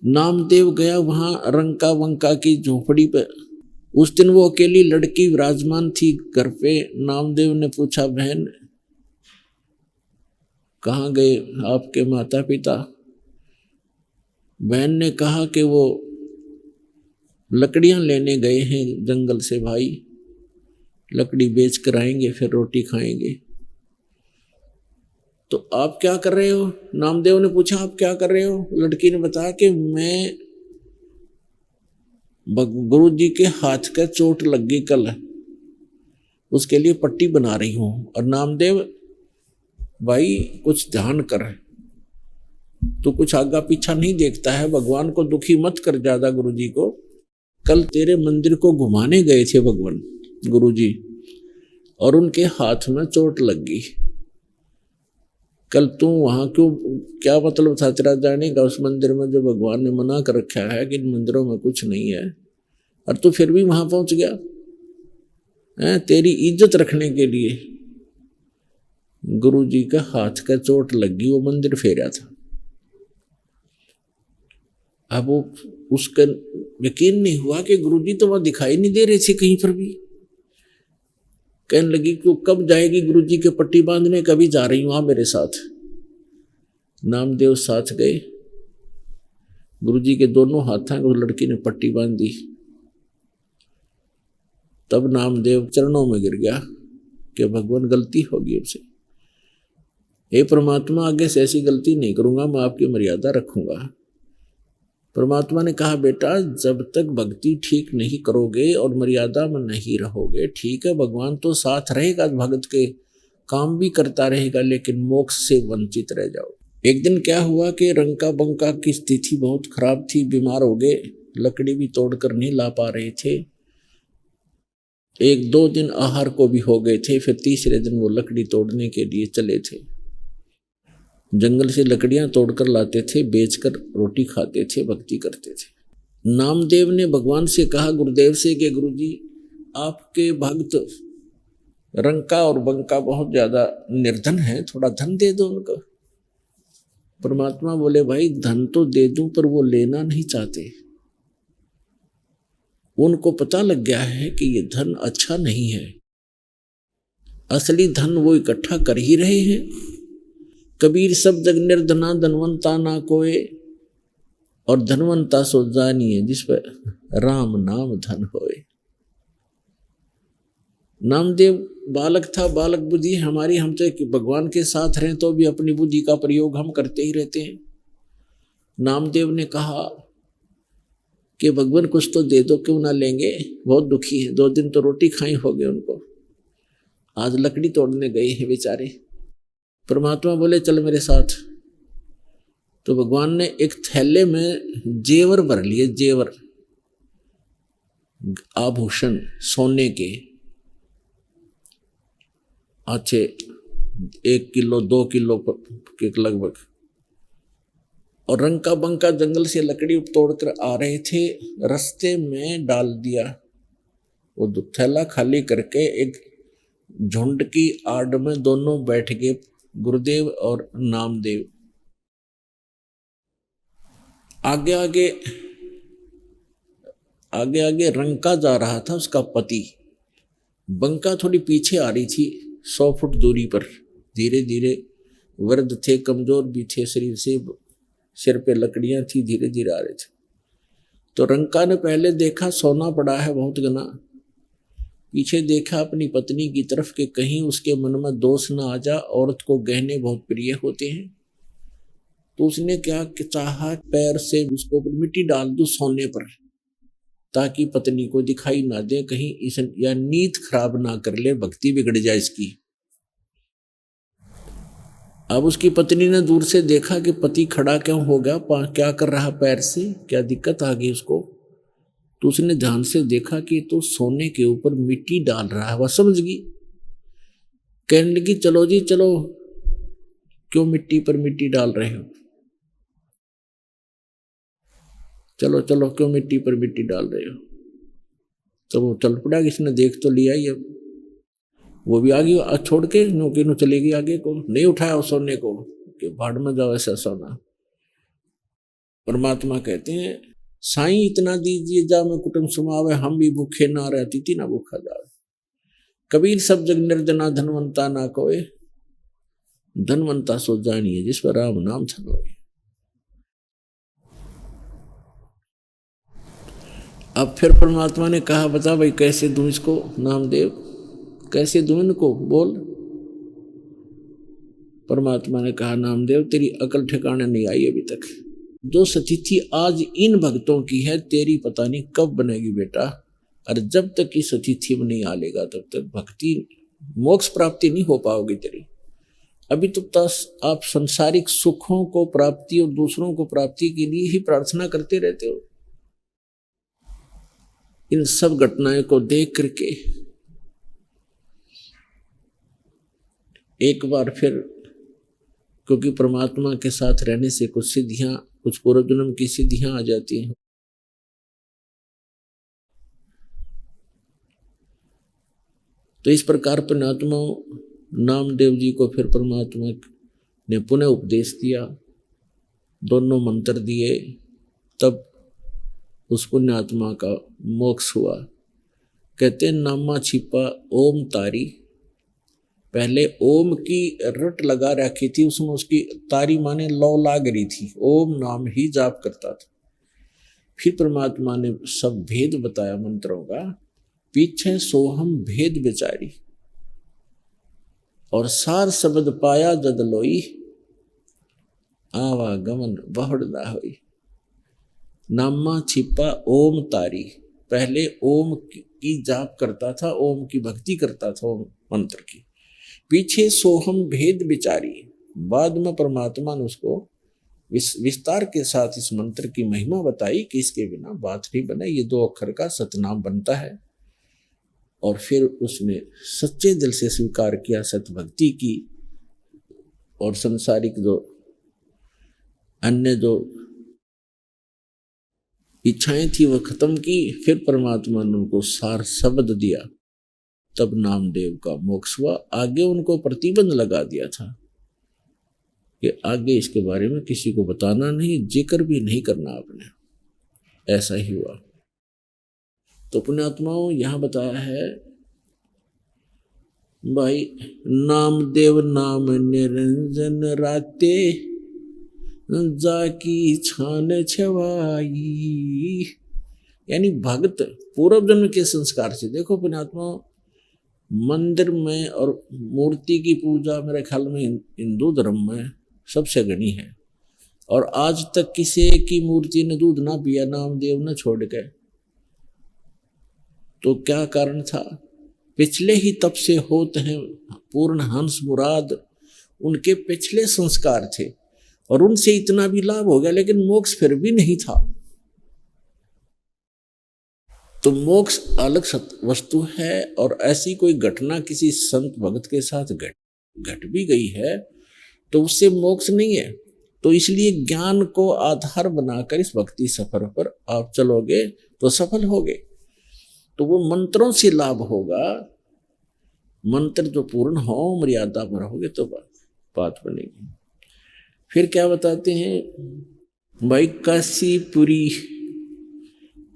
नामदेव गया वहां रंका वंका की झोपड़ी पे। उस दिन वो अकेली लड़की विराजमान थी घर पे। नामदेव ने पूछा, बहन कहाँ गए आपके माता पिता? बहन ने कहा कि वो लकड़ियां लेने गए हैं जंगल से भाई, लकड़ी बेच कर आएंगे फिर रोटी खाएंगे। तो आप क्या कर रहे हो? नामदेव ने पूछा, आप क्या कर रहे हो? लड़की ने बताया कि मैं गुरु जी के हाथ का चोट लग गई कल, उसके लिए पट्टी बना रही हूं। और नामदेव भाई कुछ ध्यान कर, तू कुछ आगा पीछा नहीं देखता है, भगवान को दुखी मत कर ज्यादा गुरु जी को। कल तेरे मंदिर को घुमाने गए थे भगवान गुरु जी, और उनके हाथ में चोट लग गई। कल तू वहां क्यों, क्या मतलब था तेरा जाने का उस मंदिर में जो भगवान ने मना कर रखा है कि इन मंदिरों में कुछ नहीं है, और तू फिर भी वहां पहुंच गया है? तेरी इज्जत रखने के लिए गुरु जी का हाथ का चोट लगी, वो मंदिर फेरा था। अब वो उसका यकीन नहीं हुआ कि गुरु जी तो वहां दिखाई नहीं दे रहे थे कहीं पर भी। कहने लगी कि कब जाएगी गुरु जी के पट्टी बांधने? कभी जा रही हूं, आ मेरे साथ। नामदेव साथ गए। गुरु जी के दोनों हाथों को लड़की ने पट्टी बांध दी। तब नामदेव चरणों में गिर गया कि भगवान गलती होगी हमसे, हे परमात्मा आगे से ऐसी गलती नहीं करूंगा, मैं आपकी मर्यादा रखूंगा। परमात्मा ने कहा, बेटा जब तक भक्ति ठीक नहीं करोगे और मर्यादा में नहीं रहोगे, ठीक है भगवान तो साथ रहेगा, भगत के काम भी करता रहेगा, लेकिन मोक्ष से वंचित रह जाओ। एक दिन क्या हुआ कि रंका बंका की स्थिति बहुत खराब थी, बीमार हो गए, लकड़ी भी तोड़कर नहीं ला पा रहे थे। एक दो दिन आहार को भी हो गए थे, फिर तीसरे दिन वो लकड़ी तोड़ने के लिए चले थे। जंगल से लकड़ियां तोड़कर लाते थे, बेचकर रोटी खाते थे, भक्ति करते थे। नामदेव ने भगवान से कहा, गुरुदेव से, कि गुरुजी आपके भक्त रंका और बंका बहुत ज्यादा निर्धन है, थोड़ा धन दे दो उनको। परमात्मा बोले, भाई धन तो दे दूं पर वो लेना नहीं चाहते। उनको पता लग गया है कि ये धन अच्छा नहीं है, असली धन वो इकट्ठा कर ही रहे हैं। कबीर सब जग निर्धना धनवंता ना कोय, और धनवंता सो जानिए जिस पर राम नाम धन होए। नामदेव बालक था, बालक बुद्धि हमारी, हम चाहे भगवान के साथ रहें तो भी अपनी बुद्धि का प्रयोग हम करते ही रहते हैं। नामदेव ने कहा कि भगवान कुछ तो दे दो, क्यों ना लेंगे, बहुत दुखी है, 2 दिन तो रोटी खाई हो गए उनको, आज लकड़ी तोड़ने गए हैं बेचारे। परमात्मा बोले, चल मेरे साथ। तो भगवान ने एक थैले में जेवर भर लिए, जेवर आभूषण सोने के अच्छे 1 किलो 2 किलो के लगभग, और रंका बंका जंगल से लकड़ी तोड़कर आ रहे थे, रास्ते में डाल दिया। वो थैला खाली करके एक झुंड की आड़ में दोनों बैठ गए, गुरुदेव और नामदेव। आगे आगे आगे आगे रंका जा रहा था, उसका पति। बंका थोड़ी पीछे आ रही थी 100 फुट दूरी पर। धीरे धीरे, वृद्ध थे, कमजोर भी थे शरीर से, सिर पे लकड़ियां थी, धीरे धीरे आ रहे थे। तो रंका ने पहले देखा सोना पड़ा है बहुत घना, पीछे देखा अपनी पत्नी की तरफ कि कहीं उसके मन में दोष ना आ जा, औरत को गहने बहुत प्रिय होते हैं। तो उसने क्या चाहा, पैर से उसको मिट्टी डाल दूं सोने पर, ताकि पत्नी को दिखाई ना दे, कहीं इस या नीयत खराब ना कर ले, भक्ति बिगड़ जाए इसकी। अब उसकी पत्नी ने दूर से देखा कि पति खड़ा क्यों हो गया, क्या कर रहा पैर से, क्या दिक्कत आ गई उसको। तो उसने ध्यान से देखा कि तो सोने के ऊपर मिट्टी डाल रहा है। वह समझ गई, कहने लगी, चलो जी चलो, क्यों मिट्टी पर मिट्टी डाल रहे हो। चलो चलो क्यों मिट्टी पर मिट्टी डाल रहे हो। तो वो चल पड़ा, किसने देख तो लिया ही। अब वो भी आगे छोड़ के नौकी नु चलेगी आगे को, नहीं उठाया उस सोने को कि भाड़ में जाओ ऐसा सोना। परमात्मा कहते हैं साईं इतना दीजिए जा मैं कुटुंब समावे, हम भी भूखे ना रहती थी ना भूखा जावे। कबीर सब जग निर्जना धनवंता ना कोय, धनवंता सो जानिए जिस पर राम नाम धनोए। अब फिर परमात्मा ने कहा बता भाई कैसे दूं इसको, नामदेव कैसे दूं इनको बोल। परमात्मा ने कहा नामदेव तेरी अकल ठिकाने नहीं आई अभी तक। जो स्थिति आज इन भक्तों की है तेरी पता नहीं कब बनेगी बेटा। और जब तक इस स्थिति में नहीं आ लेगा तब तक भक्ति मोक्ष प्राप्ति नहीं हो पाओगी तेरी। अभी तो आप संसारिक सुखों को प्राप्ति और दूसरों को प्राप्ति के लिए ही प्रार्थना करते रहते हो। इन सब घटनाएं को देख करके एक बार फिर, क्योंकि परमात्मा के साथ रहने से कुछ सिद्धियां, कुछ पूर्व जन्म की सिद्धियां आ जाती हैं। तो इस प्रकार परमात्मा नामदेव जी को फिर परमात्मा ने पुनः उपदेश दिया, दोनों मंत्र दिए, तब उस पुण्यात्मा का मोक्ष हुआ। कहते नामा छिपा ओम तारी, पहले ओम की रट लगा रखी थी उसमें, उसकी तारी माने लौ लाग रही थी, ओम नाम ही जाप करता था। फिर परमात्मा ने सब भेद बताया मंत्रों का, पीछे सोहम भेद विचारी, और सार शब्द पाया जद लोई, आवागमन बहुड़ ना होई। नामा छिपा ओम तारी, पहले ओम की जाप करता था, ओम की भक्ति करता था, ओम मंत्र की। पीछे सोहम भेद विचारी, बाद में परमात्मा ने उसको विस्तार के साथ इस मंत्र की महिमा बताई कि इसके बिना बात नहीं बने, ये 2 अक्षर का सतनाम बनता है। और फिर उसने सच्चे दिल से स्वीकार किया, सत भक्ति की, और संसारिक जो अन्य जो इच्छाएं थी वह खत्म की। फिर परमात्मा ने उनको सार शब्द दिया, तब नामदेव का मोक्ष हुआ। आगे उनको प्रतिबंध लगा दिया था कि आगे इसके बारे में किसी को बताना नहीं, जिक्र भी नहीं करना आपने। ऐसा ही हुआ। तो पुण्यात्माओं यहां बताया है भाई, नामदेव नाम निरंजन राते, जाकी छान छवाई। यानी भक्त पूर्व जन्म के संस्कार से, देखो पुण्यात्मा मंदिर में और मूर्ति की पूजा मेरे ख्याल में हिंदू धर्म में सबसे घनी है, और आज तक किसी की मूर्ति ने दूध ना पिया नामदेव ने छोड़ के। तो क्या कारण था? पिछले ही तप से होते हैं पूर्ण हंस मुराद, उनके पिछले संस्कार थे और उनसे इतना भी लाभ हो गया, लेकिन मोक्ष फिर भी नहीं था। तो मोक्ष अलग वस्तु है, और ऐसी कोई घटना किसी संत भक्त के साथ घट भी गई है तो उससे मोक्ष नहीं है। तो इसलिए ज्ञान को आधार बनाकर इस भक्ति सफर पर आप चलोगे तो सफल होगे। तो वो मंत्रों से लाभ होगा, मंत्र जो पूर्ण हो, मर्यादा में रहोगे तो बात बनेगी। फिर क्या बताते हैं भाई, काशीपुरी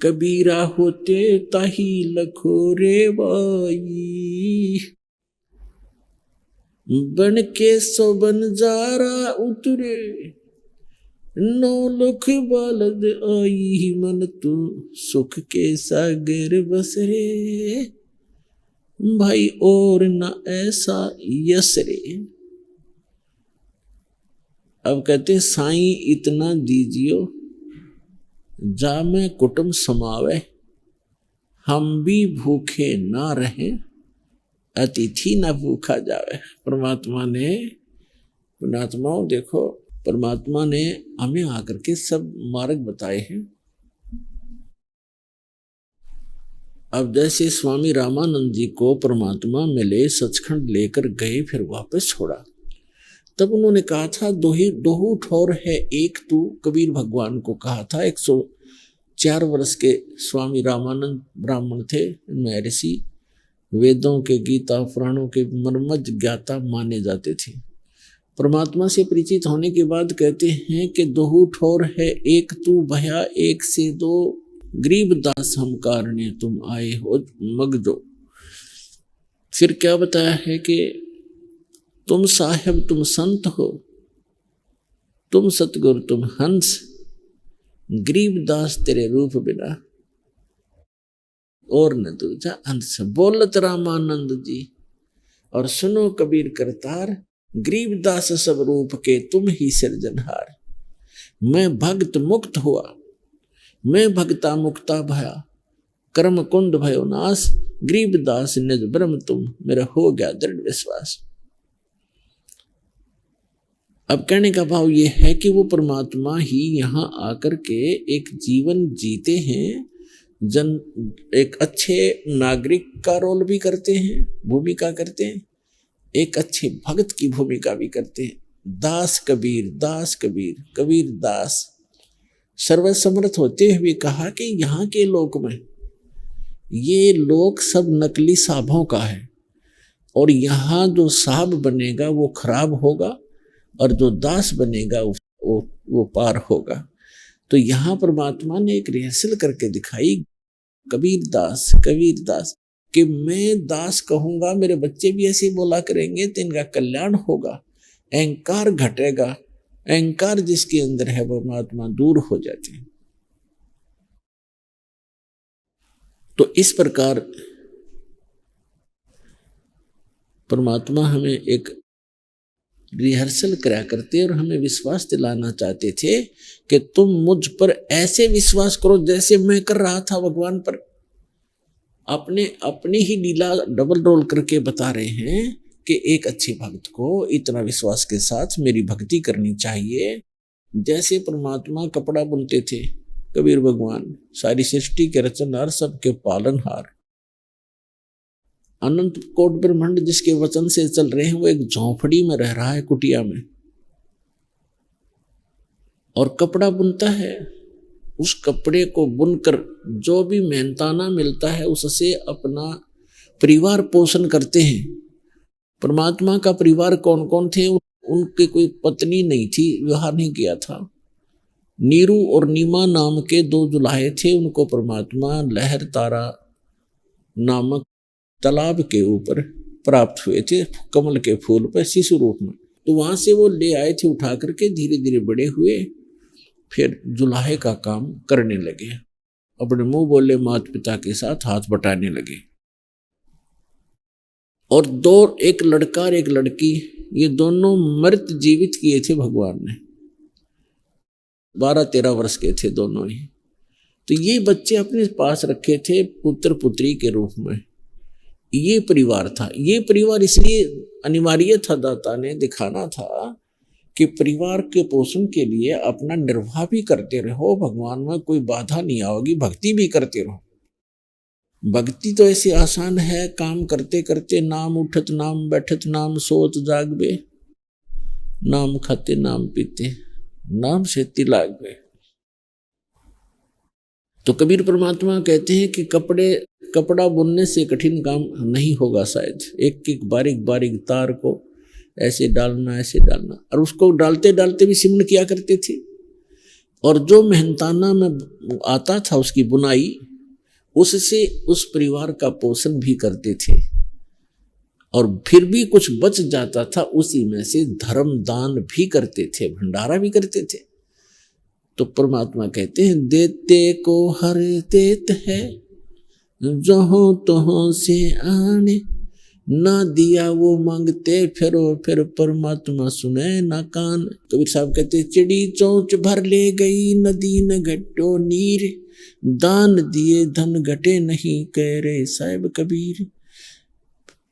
कबीरा होते ताही लखोरे बाई, बन के सो बंजारा उतरे, 9 लख बालद आई, मन तू सुख के सागर बसरे, भाई और न ऐसा यसरे। अब कहते साईं इतना दीजियो जामे कुटुंब समावे, हम भी भूखे ना रहें, अतिथि ना भूखा जावे। परमात्मा ने, पुण्यात्माओं देखो, परमात्मा ने हमें आकर के सब मार्ग बताए हैं। अब जैसे स्वामी रामानंद जी को परमात्मा मिले, सचखंड लेकर गए, फिर वापस छोड़ा, तब उन्होंने कहा था दोहू ठोर है एक तू, कबीर भगवान को कहा था 4 वर्ष के स्वामी रामानंद ब्राह्मण थे, महर्षि, वेदों के, गीता पुराणों के मर्मज्ञ ज्ञाता माने जाते थे। परमात्मा से परिचित होने के बाद कहते हैं कि दोहू ठोर है एक तू भया, एक से दो गरीब दास हम कारणे तुम आए हो मगजो। फिर क्या बताया है कि तुम साहेब तुम संत हो, तुम सतगुरु तुम हंस, गरीब दास तेरे रूप बिना और न दूजा अंश। बोलत रामानंद जी और सुनो कबीर करतार, गरीब दास सब रूप के तुम ही सिरजनहार। मैं भक्त मुक्त हुआ, मैं भक्ता मुक्ता भया, कर्म कुंड भयो नाश, गरीब दास निज ब्रह्म तुम, मेरा हो गया दृढ़ विश्वास। अब कहने का भाव ये है कि वो परमात्मा ही यहाँ आकर के एक जीवन जीते हैं, एक अच्छे नागरिक का रोल भी करते हैं, भूमिका करते हैं, एक अच्छे भक्त की भूमिका भी करते हैं। दास कबीर, कबीर दास। सर्वसमर्थ होते हुए कहा कि यहाँ के लोक में ये लोक सब नकली साहबों का है, और यहाँ जो साहब बनेगा वो खराब होगा, और जो दास बनेगा वो पार होगा। तो यहाँ परमात्मा ने एक रिहर्सल करके दिखाई, कबीर दास कि मैं दास कहूंगा, मेरे बच्चे भी ऐसे बोला करेंगे तो इनका कल्याण होगा, अहंकार घटेगा, अहंकार जिसके अंदर है परमात्मा दूर हो जाते हैं। तो इस प्रकार परमात्मा हमें एक रिहर्सल करा करते और हमें विश्वास दिलाना चाहते थे कि तुम मुझ पर ऐसे विश्वास करो जैसे मैं कर रहा था भगवान पर। अपनी ही लीला डबल रोल करके बता रहे हैं कि एक अच्छे भक्त को इतना विश्वास के साथ मेरी भक्ति करनी चाहिए। जैसे परमात्मा कपड़ा बुनते थे, कबीर भगवान सारी सृष्टि के रचनहार, सबके पालनहार, अनंत कोट ब्रह्मांड जिसके वचन से चल रहे हैं, वो एक झोंपड़ी में रह रहा है, कुटिया में, और कपड़ा बुनता है। उस कपड़े को बुनकर जो भी मेहनताना मिलता है उससे अपना परिवार पोषण करते हैं। परमात्मा का परिवार कौन कौन थे? उनके कोई पत्नी नहीं थी, विवाह नहीं किया था। नीरू और नीमा नाम के 2 जुलाहे थे, उनको परमात्मा लहर तारा नामक तालाब के ऊपर प्राप्त हुए थे, कमल के फूल पर शिशु रूप में। तो वहां से वो ले आए थे उठा करके, धीरे धीरे बड़े हुए, फिर जुलाहे का काम करने लगे, अपने मुंह बोले माता पिता के साथ हाथ बटाने लगे। और 2, एक लड़का और एक लड़की, ये दोनों मृत जीवित किए थे भगवान ने। 12-13 वर्ष के थे दोनों ही। तो ये बच्चे अपने पास रखे थे पुत्र पुत्री के रूप में। ये परिवार था। ये परिवार इसलिए अनिवार्य था, दाता ने दिखाना था कि परिवार के पोषण के लिए अपना निर्वाह भी करते रहो, भगवान में कोई बाधा नहीं आओगी, भक्ति भी करते रहो। भक्ति तो ऐसे आसान है, काम करते करते नाम उठत नाम बैठत नाम सोत जागबे, नाम खाते नाम पीते नाम से तिलागबे। तो कबीर परमात्मा कहते हैं कि कपड़ा बुनने से कठिन काम नहीं होगा शायद। एक एक बारीक बारीक तार को ऐसे डालना, ऐसे डालना, और उसको डालते डालते भी सिमन किया करते थे। और जो मेहनताना में आता था उसकी बुनाई, उससे उस परिवार का पोषण भी करते थे। और फिर भी कुछ बच जाता था, उसी में से धर्म दान भी करते थे, भंडारा भी करते थे। तो परमात्मा कहते हैं देते को हर देत है, जहाँ तहाँ से आने, ना दिया वो मांगते फिर परमात्मा सुने ना कान। कबीर साहब कहते चिड़ी चोंच भर ले गई नदी न घटो नीर, दान दिए धन घटे नहीं कह रहे साहिब कबीर।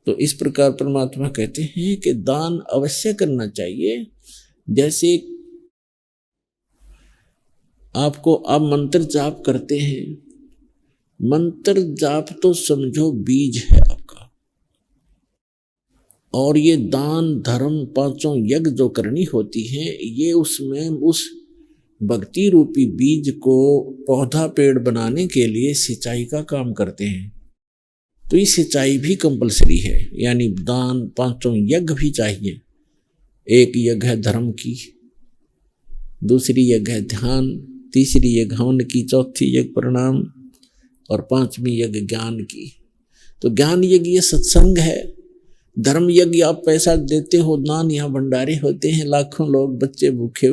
तो इस प्रकार परमात्मा कहते हैं कि दान अवश्य करना चाहिए। जैसे आप मंत्र जाप करते हैं, मंत्र जाप तो समझो बीज है आपका, और ये दान धर्म 5 यज्ञ जो करनी होती है, ये उसमें उस भक्ति रूपी बीज को पौधा पेड़ बनाने के लिए सिंचाई का काम करते हैं। तो ये सिंचाई भी कंपलसरी है, यानी दान, पांचों यज्ञ भी चाहिए। एक यज्ञ है धर्म की, दूसरी यज्ञ है ध्यान, तीसरी यज्ञ हवन की, चौथी यज्ञ प्रणाम और पांचवी यज्ञ ज्ञान की। तो ज्ञान यज्ञ ये सत्संग है। धर्म यज्ञ आप पैसा देते हो, दान, यहाँ भंडारे होते हैं, लाखों लोग, बच्चे भूखे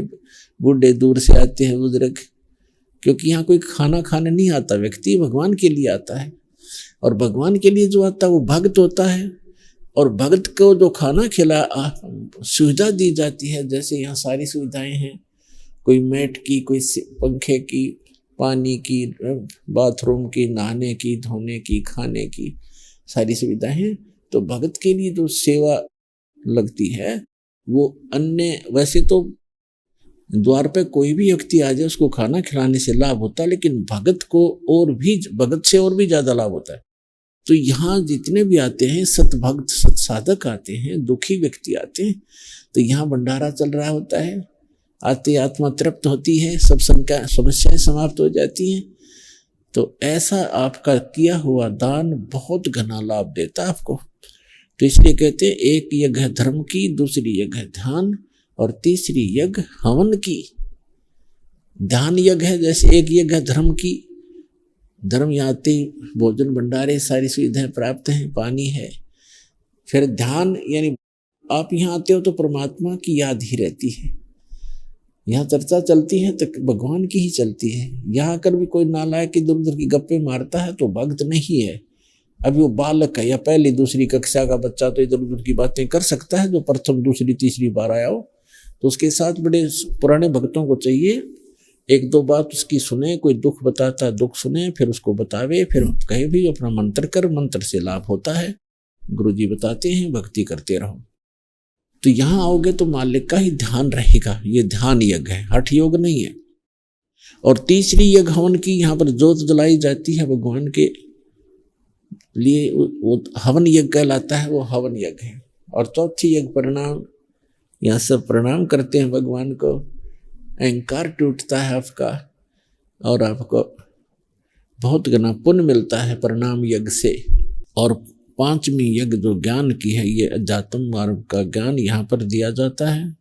बूढ़े दूर से आते हैं, बुजुर्ग, क्योंकि यहाँ कोई खाना खाने नहीं आता, व्यक्ति भगवान के लिए आता है। और भगवान के लिए जो आता है वो भक्त होता है। और भक्त को जो खाना खिला सुविधा दी जाती है, जैसे यहाँ सारी सुविधाएं हैं, कोई मैट की, कोई पंखे की, पानी की, बाथरूम की, नहाने की, धोने की, खाने की, सारी सुविधाएं हैं। तो भगत के लिए जो सेवा लगती है वो अन्य, वैसे तो द्वार पे कोई भी व्यक्ति आ जाए उसको खाना खिलाने से लाभ होता है, लेकिन भगत को और भी, भगत से और भी ज्यादा लाभ होता है। तो यहाँ जितने भी आते हैं सतभक्त, सत्साधक आते हैं, दुखी व्यक्ति आते हैं, तो यहाँ भंडारा चल रहा होता है, आते आत्मा तृप्त होती है, सब समस्याएं समाप्त हो जाती हैं। तो ऐसा आपका किया हुआ दान बहुत घना लाभ देता है आपको। तो इसलिए कहते हैं एक यज्ञ है धर्म की, दूसरी यज्ञ है ध्यान और तीसरी यज्ञ हवन की। ध्यान यज्ञ है, जैसे एक यज्ञ है धर्म की, धर्म यहाँ आते भोजन भंडारे सारी सुविधाएं प्राप्त हैं, पानी है। फिर ध्यान, यानी आप यहाँ आते हो तो परमात्मा की याद ही रहती है। यहाँ चर्चा चलती है तो भगवान की ही चलती है। यहाँ आकर भी कोई नालायक इधर उधर की गप्पे मारता है तो भक्त नहीं है। अभी वो बालक है या पहली दूसरी कक्षा का बच्चा तो इधर उधर की बातें कर सकता है, जो प्रथम दूसरी तीसरी बार आया हो। तो उसके साथ बड़े पुराने भक्तों को चाहिए, एक दो बात उसकी सुने, कोई दुख बताता है दुख सुने, फिर उसको बतावे, फिर कहे भी अपना मंत्र कर, मंत्र से लाभ होता है, गुरुजी बताते हैं, भक्ति करते रहो। तो यहाँ आओगे तो मालिक का ही ध्यान रहेगा। ये ध्यान यज्ञ है, हठ योग नहीं है। और तीसरी यज्ञ हवन की, यहाँ पर जोत जलाई जाती है भगवान के लिए, वो हवन यज्ञ कहलाता है, वो हवन यज्ञ है। और चौथी यज्ञ प्रणाम, यहाँ सब प्रणाम करते हैं भगवान को, अहंकार टूटता है आपका और आपको बहुत घना पुण्य मिलता है प्रणाम यज्ञ से। और पांचवी यज्ञ जो ज्ञान की है, ये अध्यात्म मार्ग का ज्ञान यहाँ पर दिया जाता है,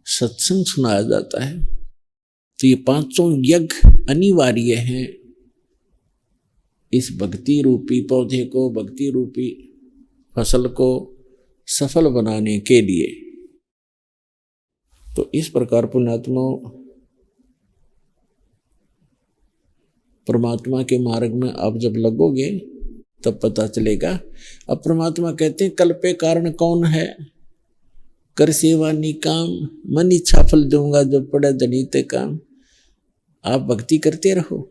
सत्संग सुनाया जाता है। तो ये पांचों यज्ञ अनिवार्य हैं इस भक्ति रूपी पौधे को, भक्ति रूपी फसल को सफल बनाने के लिए। तो इस प्रकार पुण्यात्मा परमात्मा के मार्ग में आप जब लगोगे तब पता चलेगा। अब परमात्मा कहते हैं कल पे कारण कौन है, कर सेवा निकाम, मन इच्छा फल दूंगा जो पड़े धनीते काम। आप भक्ति करते रहो,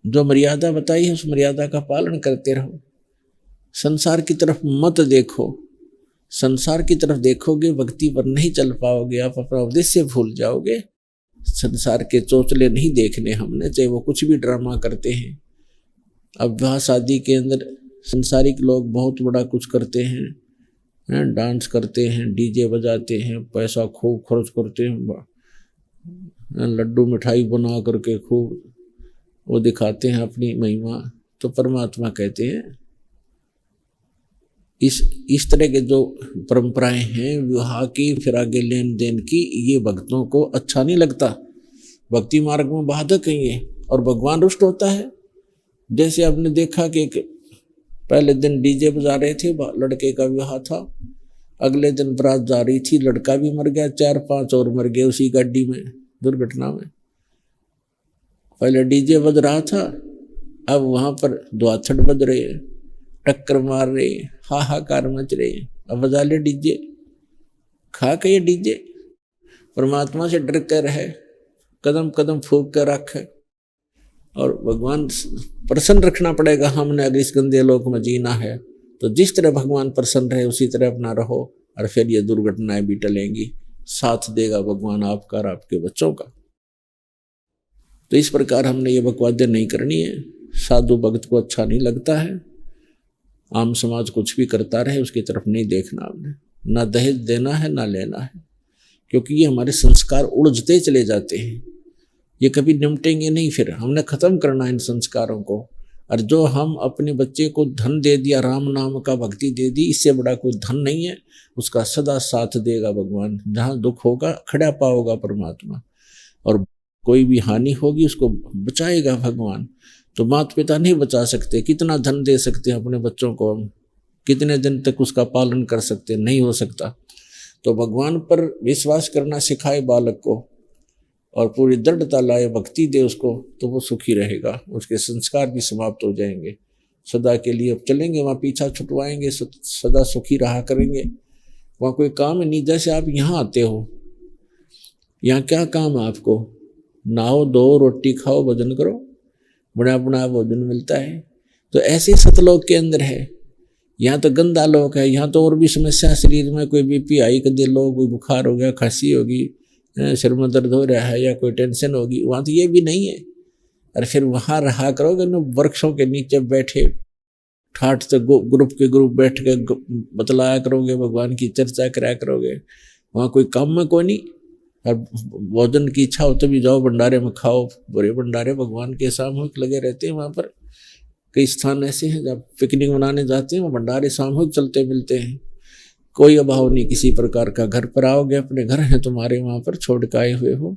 जो मर्यादा बताई है उस मर्यादा का पालन करते रहो। संसार की तरफ मत देखो, संसार की तरफ देखोगे भक्ति पर नहीं चल पाओगे, आप अपना उद्देश्य भूल जाओगे। संसार के चोचले नहीं देखने हमने, चाहे वो कुछ भी ड्रामा करते हैं। अब विवाह शादी के अंदर संसारिक लोग बहुत बड़ा कुछ करते हैं, डांस करते हैं, डीजे बजाते हैं, पैसा खूब खर्च करते हैं, लड्डू मिठाई बना करके खूब वो दिखाते हैं अपनी महिमा। तो परमात्मा कहते हैं इस तरह के जो परंपराएं हैं विवाह की, फिर आगे लेन देन की, ये भक्तों को अच्छा नहीं लगता, भक्ति मार्ग में बाधक है ये, और भगवान रुष्ट होता है। जैसे आपने देखा कि पहले दिन डीजे बजा रहे थे, लड़के का विवाह था, अगले दिन बारात जा रही थी, लड़का भी मर गया, 4-5 और मर गए उसी गाड़ी में, दुर्घटना में। पहले डीजे बज रहा था, अब वहां पर द्वाथड़ बज रहे हैं, टक्कर मार रहे, हाहाकार मच रहे। अब बजा ले डीजे, खा के ये डीजे। परमात्मा से डर कर रहे, कदम कदम फूक कर रखे, और भगवान प्रसन्न रखना पड़ेगा हमने अगर इस गंदे लोक में जीना है। तो जिस तरह भगवान प्रसन्न रहे उसी तरह अपना रहो, और फिर ये दुर्घटनाएं भी टलेंगी, साथ देगा भगवान आपका और आपके बच्चों का। तो इस प्रकार हमने ये बकवादे नहीं करनी है। साधु भक्त को अच्छा नहीं लगता है, आम समाज कुछ भी करता रहे उसकी तरफ नहीं देखना हमने, ना दहेज देना है ना लेना है, क्योंकि ये हमारे संस्कार उलझते चले जाते हैं। ये कभी निपटेंगे नहीं। फिर हमने ख़त्म करना इन संस्कारों को। और जो हम अपने बच्चे को धन दे दिया, राम नाम का भक्ति दे दी, इससे बड़ा कोई धन नहीं है। उसका सदा साथ देगा भगवान। जहाँ दुख होगा खड़ा पाओगा परमात्मा, और कोई भी हानि होगी उसको बचाएगा भगवान। तो माता पिता नहीं बचा सकते। कितना धन दे सकते हैं अपने बच्चों को हम, कितने दिन तक उसका पालन कर सकते, नहीं हो सकता। तो भगवान पर विश्वास करना सिखाए बालक को, और पूरी दृढ़ता लाए, भक्ति दे उसको, तो वो सुखी रहेगा। उसके संस्कार भी समाप्त हो जाएंगे सदा के लिए। अब चलेंगे वहाँ पीछा छुटवाएंगे, सदा सुखी रहा करेंगे। वहाँ कोई काम नहीं। जैसे आप यहाँ आते हो, यहाँ क्या काम है आपको? नहाओ धो, रोटी खाओ, भोजन करो, बड़ा बड़ा भोजन मिलता है। तो ऐसे सतलोक के अंदर है। यहाँ तो गंदा लोक है। यहाँ तो और भी समस्या शरीर में, कोई बीपी हाई कर दे लो, कोई बुखार हो गया, खांसी होगी, सिर में दर्द हो रहा है, या कोई टेंशन होगी। वहाँ तो ये भी नहीं है। और फिर वहाँ रहा करोगे ना, वृक्षों के नीचे बैठे ठाठ से ग्रुप के ग्रुप बैठ के बतलाया करोगे, भगवान की चर्चा कराया करोगे। वहाँ कोई काम में कोई नहीं। और भोजन की इच्छा हो तो भी जाओ भंडारे में खाओ। बुरे भंडारे भगवान के सामूहिक लगे रहते हैं। वहाँ पर कई स्थान ऐसे हैं जब पिकनिक मनाने जाते हैं, वो भंडारे सामूहिक चलते मिलते हैं। कोई अभाव नहीं किसी प्रकार का। घर पर आओगे, अपने घर हैं तुम्हारे, वहाँ पर छोड़ के आए हुए हो,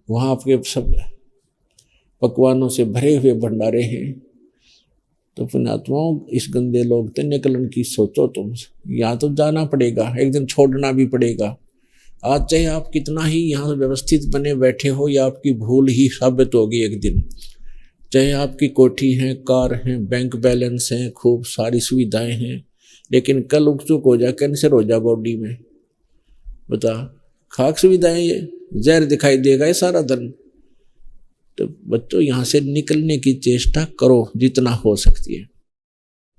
वहाँ आपके सब पकवानों से भरे हुए भंडारे हैं। तो पुण्यात्माओं, इस गंदे लोग तो निकलन की सोचो तुम। यहाँ तो जाना पड़ेगा, एक दिन छोड़ना भी पड़ेगा। आज चाहे आप कितना ही यहाँ व्यवस्थित बने बैठे हो, या आपकी भूल ही साबित होगी एक दिन। चाहे आपकी कोठी है, कार है, बैंक बैलेंस है, खूब सारी सुविधाएं हैं, लेकिन कल उकचुक हो जा, कैंसर हो जा बॉडी में, बता, खाक सुविधाएं, ये जहर दिखाई देगा ये सारा धन। तो बच्चों, यहाँ से निकलने की चेष्टा करो जितना हो सकती है।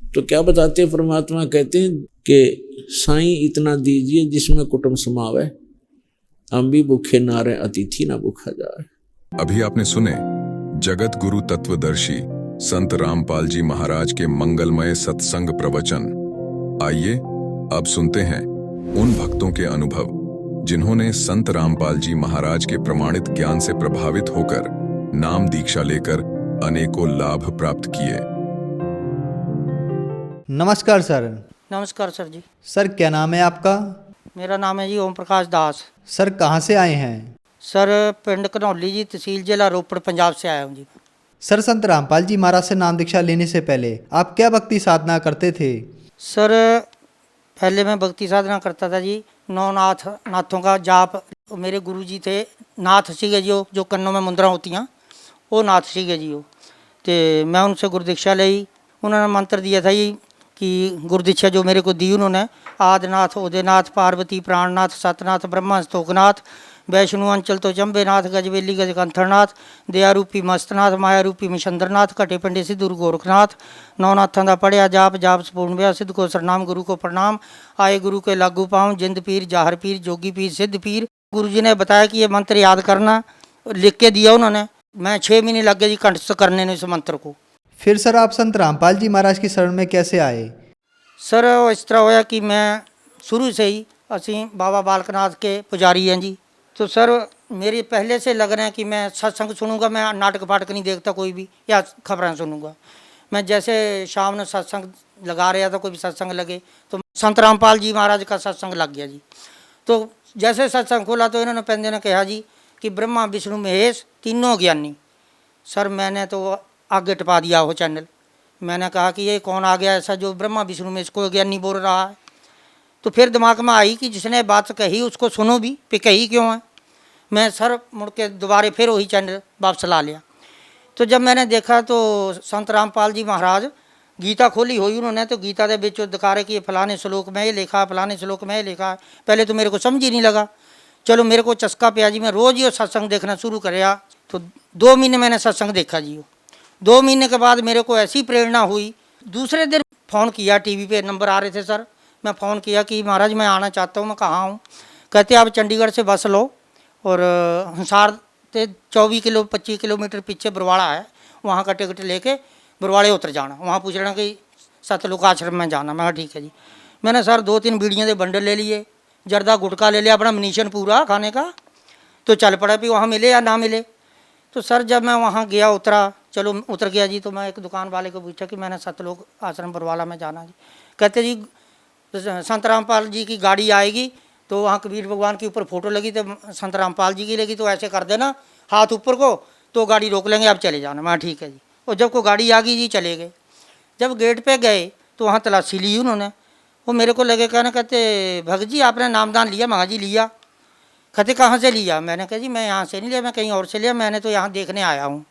तो क्या बताते हैं परमात्मा? कहते हैं कि साईं इतना दीजिए जिसमें कुटुंब समावे, हम भी भूखे ना रहे, अतिथि ना भूखा जाए। अभी आपने सुने जगत गुरु तत्वदर्शी संत रामपाल जी महाराज के मंगलमय सत्संग प्रवचन। आइए अब सुनते हैं उन भक्तों के अनुभव जिन्होंने संत रामपाल जी महाराज के प्रमाणित ज्ञान से प्रभावित होकर नाम दीक्षा लेकर अनेकों लाभ प्राप्त किए। नमस्कार सर। नमस्कार सर जी। सर क्या नाम है आपका? मेरा नाम है जी ओम प्रकाश दास। सर कहाँ से आए हैं? सर पिंड घनौली जी, तहसील जिला रोपड़, पंजाब से आया हूँ जी। सर संत रामपाल जी महाराज से नाम दीक्षा लेने से पहले आप क्या भक्ति साधना करते थे? सर पहले मैं भक्ति साधना करता था जी, नौनाथ नाथों का जाप। मेरे गुरु जी थे नाथ सीगे जी, जो कन्नों में मुंदरा होती हैं, वो नाथ सीगे जी। वो तो मैं उनसे गुरदीक्षा ली। उन्होंने मंत्र दिया था जी कि गुरदीक्षा जो मेरे को दी उन्होंने, आदिनाथ उदयनाथ पार्वती प्राणनाथ सतनाथ ब्रह्मा स्तोकनाथ वैष्णु अंचल तो चंबेनाथ गजवेली गजकंथरनाथ दया रूपी मस्तनाथ माया रूपी मिशंदरनाथ घटे पंडे सिद्धू गोरखनाथ नौनाथां दा पढ़िया जाप जाप संपूर्ण व्या सिद्ध को सरनाम गुरु को प्रणाम आए गुरु के लागू पाऊँ जिंद पीर जाहर पीर जोगी पीर सिद्ध पीर। गुरु जी ने बताया कि ये मंत्र याद करना, लिख के दिया उन्होंने। मैं 6 महीने लग गए जी कंठस्थ करने ने इस मंत्र को। फिर सर आप संत रामपाल जी महाराज की शरण में कैसे आए? सर इस तरह होया कि मैं शुरू से ही असी बाबा बालकनाथ के पुजारी हैं जी। तो सर मेरे पहले से लग रहे हैं कि मैं सत्संग सुनूंगा, मैं नाटक फाटक नहीं देखता कोई भी, या खबरें सुनूंगा। मैं जैसे शाम में सत्संग लगा रहा था, कोई भी सत्संग लगे तो संत रामपाल जी महाराज का सत्संग लग गया जी। तो जैसे सत्संग खोला तो इन्होंने पहले ने कहा जी कि ब्रह्मा विष्णु महेश तीनों ज्ञानी। सर मैंने तो आगे टपा दिया वो चैनल। मैंने कहा कि ये कौन आ गया ऐसा जो ब्रह्मा विष्णु महेश को ज्ञानी बोल रहा है। तो फिर दिमाग में आई कि जिसने बात कही उसको सुनो भी, पे कही क्यों है। मैं सर मुड़ के दोबारे फिर वही चैनल वापस ला लिया। तो जब मैंने देखा तो संत रामपाल जी महाराज गीता खोली हुई उन्होंने, तो गीता के बिच दिखा रहे कि ये फलाने श्लोक में ये लिखा है, फलाने श्लोक में ये लिखा है। पहले तो मेरे को समझ ही नहीं लगा। चलो मेरे को चस्का पिया जी, मैं रोज़ ही सत्संग देखना शुरू कराया। तो 2 महीने मैंने सत्संग देखा जी। 2 महीने के बाद मेरे को ऐसी प्रेरणा हुई। दूसरे दिन फ़ोन किया, टीवी पे नंबर आ रहे थे सर। मैं फ़ोन किया कि महाराज मैं आना चाहता हूँ। मैं कहाँ हूँ? कहते आप चंडीगढ़ से बस लो और हिसार से 24-25 किलोमीटर पीछे बरवाड़ा है, वहाँ का टिकट लेके बरवाड़े उतर जाना। वहाँ पूछ लेना कि सतलुक आश्रम में जाना। मैं ठीक है जी। मैंने सर 2-3 बीड़ियों के बंडल ले लिए, जर्दा गुटका ले लिया, अपना मनीशन पूरा खाने का। तो चल पड़ा भी वहाँ मिले या ना मिले। तो सर जब मैं वहाँ गया उतरा, चलो उतर गया जी, तो मैं एक दुकान वाले को पूछा कि मैंने सतलोक आश्रम बरवाला में जाना जी। कहते जी संत रामपाल जी की गाड़ी आएगी, तो वहाँ कबीर भगवान के ऊपर फ़ोटो लगी, तो संत रामपाल जी की लगी, तो ऐसे कर देना हाथ ऊपर को, तो गाड़ी रोक लेंगे, आप चले जाना। मैं ठीक है जी। और जब को गाड़ी आ गई जी, चले गए। जब गेट पे गए तो वहाँ तलाशी ली उन्होंने। वो मेरे को लगे कहना, कहते भगत जी आपने नामदान लिया? महा जी लिया। कहते कहाँ से लिया? मैंने कहा जी मैं यहाँ से नहीं लिया, मैं कहीं और से लिया, मैंने तो यहाँ देखने आया हूँ।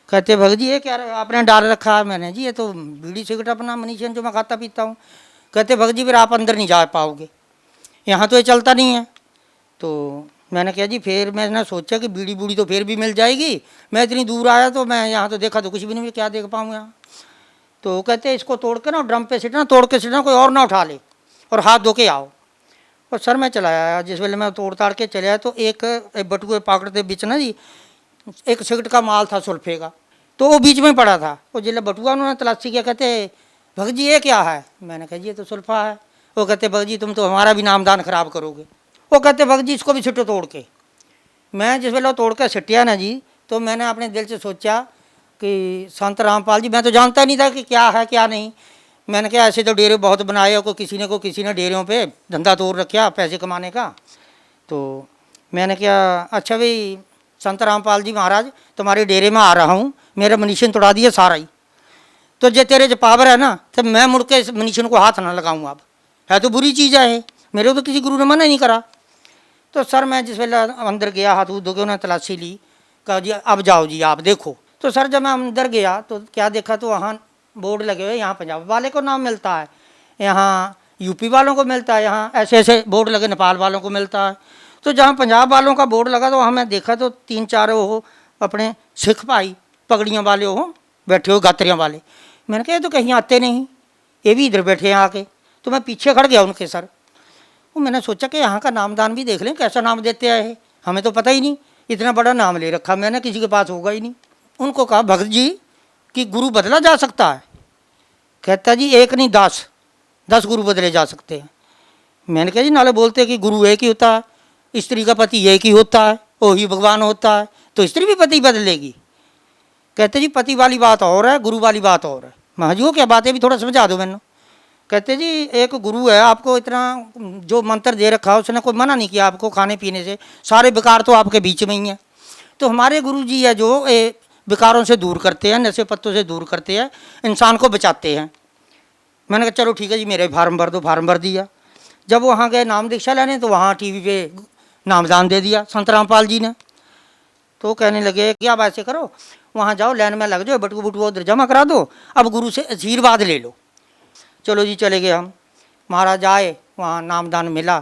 कहते भगत जी ये क्या आपने डाल रखा है? मैंने जी ये तो बीड़ी सिगरेट अपना मनीषन जो मैं खाता पीता हूँ। कहते भगत जी फिर आप अंदर नहीं जा पाओगे, यहाँ तो ये चलता नहीं है। तो मैंने कहा जी फिर मैंने सोचा कि बीड़ी बूड़ी तो फिर भी मिल जाएगी, मैं इतनी दूर आया तो मैं यहाँ तो देखा तो कुछ भी नहीं, क्या देख पाऊँ यहाँ। तो कहते इसको तोड़ के ना ड्रम पे सीटना, तोड़ के सीटना, कोई और ना उठा ले, और हाथ धो के आओ। और सर मैं चला आया। जिस वेले मैं तोड़ ताड़ के चले आया तो एक बटुए पाकड़ते बीच ना जी एक सिगरेट का माल था सुल्फे का, तो वो बीच में पड़ा था। वो जिले बटुआ उन्होंने तलाशी किया, कहते भगत जी ये क्या है? मैंने कहा जी ये तो सुल्फा है। वो कहते भगत जी तुम तो हमारा भी नामदान खराब करोगे। वो कहते भगत जी इसको भी छिटो तोड़ के। मैं जिस वेले तोड़ के सिटिया ना जी, तो मैंने अपने दिल से सोचा कि संत रामपाल जी, मैं तो जानता नहीं था कि क्या है क्या नहीं। मैंने कहा ऐसे तो डेरे बहुत बनाए, को किसी ने डेरों पे धंधा तोड़ रखा पैसे कमाने का। तो मैंने कहा अच्छा भाई संत रामपाल जी महाराज तुम्हारे डेरे में आ रहा हूँ, मेरा मनीषन तोड़ा दिया सारा ही, तो जो तेरे जो पावर है ना, तो मैं मुड़ के इस मनीषन को हाथ ना लगाऊँ। अब है तो बुरी चीज़ है, मेरे को तो किसी गुरु ने मना नहीं करा। तो सर मैं जिस वेला अंदर गया, हाथ धो के उन्होंने तलाशी ली, कहा जी अब जाओ जी आप देखो। तो सर जब मैं अंदर गया तो क्या देखा, तो वहाँ बोर्ड लगे हुए, यहाँ पंजाब वाले को नाम मिलता है, यहाँ यूपी वालों को मिलता है, यहाँ ऐसे ऐसे बोर्ड लगे नेपाल वालों को मिलता है। तो जहाँ पंजाब वालों का बोर्ड लगा तो वहाँ मैं देखा तो 3-4 हो अपने सिख भाई पगड़ियाँ वाले हो बैठे हो, गात्रियाँ वाले। मैंने कहा ये तो कहीं आते नहीं, ये भी इधर बैठे हैं आके। तो मैं पीछे खड़ गया उनके सर। वो मैंने सोचा कि यहाँ का नामदान भी देख लें, कैसा नाम देते आए हैं, हमें तो पता ही नहीं, इतना बड़ा नाम ले रखा मैंने, किसी के पास होगा ही नहीं। उनको कहा भगत जी कि गुरु बदला जा सकता है? कहता जी एक नहीं 10 गुरु बदले जा सकते हैं। मैंने कहा जी नाले बोलते कि गुरु एक ही होता है, स्त्री का पति एक ही होता है, वही भगवान होता है, तो स्त्री भी पति बदलेगी? कहते जी पति वाली बात और है, गुरु वाली बात और है। महा जी वो क्या बात है, भी थोड़ा समझा दो मैंने। कहते जी एक गुरु है, आपको इतना जो मंत्र दे रखा है उसने कोई मना नहीं किया आपको खाने पीने से, सारे विकार तो आपके बीच में ही हैं। तो हमारे गुरु जी है जो विकारों से दूर करते हैं, नशे पत्तों से दूर करते हैं, इंसान को बचाते हैं। मैंने कहा चलो ठीक है जी मेरे फार्म भर दो, फार्म भर दिया। जब वहाँ गए नाम दीक्षा लेने तो वहाँ टीवी पे नामदान दे दिया संत रामपाल जी ने। तो कहने लगे कि आप ऐसे करो, वहाँ जाओ लाइन में लग जाओ, बटुआ बटुआ उधर जमा करा दो, अब गुरु से आशीर्वाद ले लो। चलो जी चले गए हम। महाराज आए, वहाँ नामदान मिला,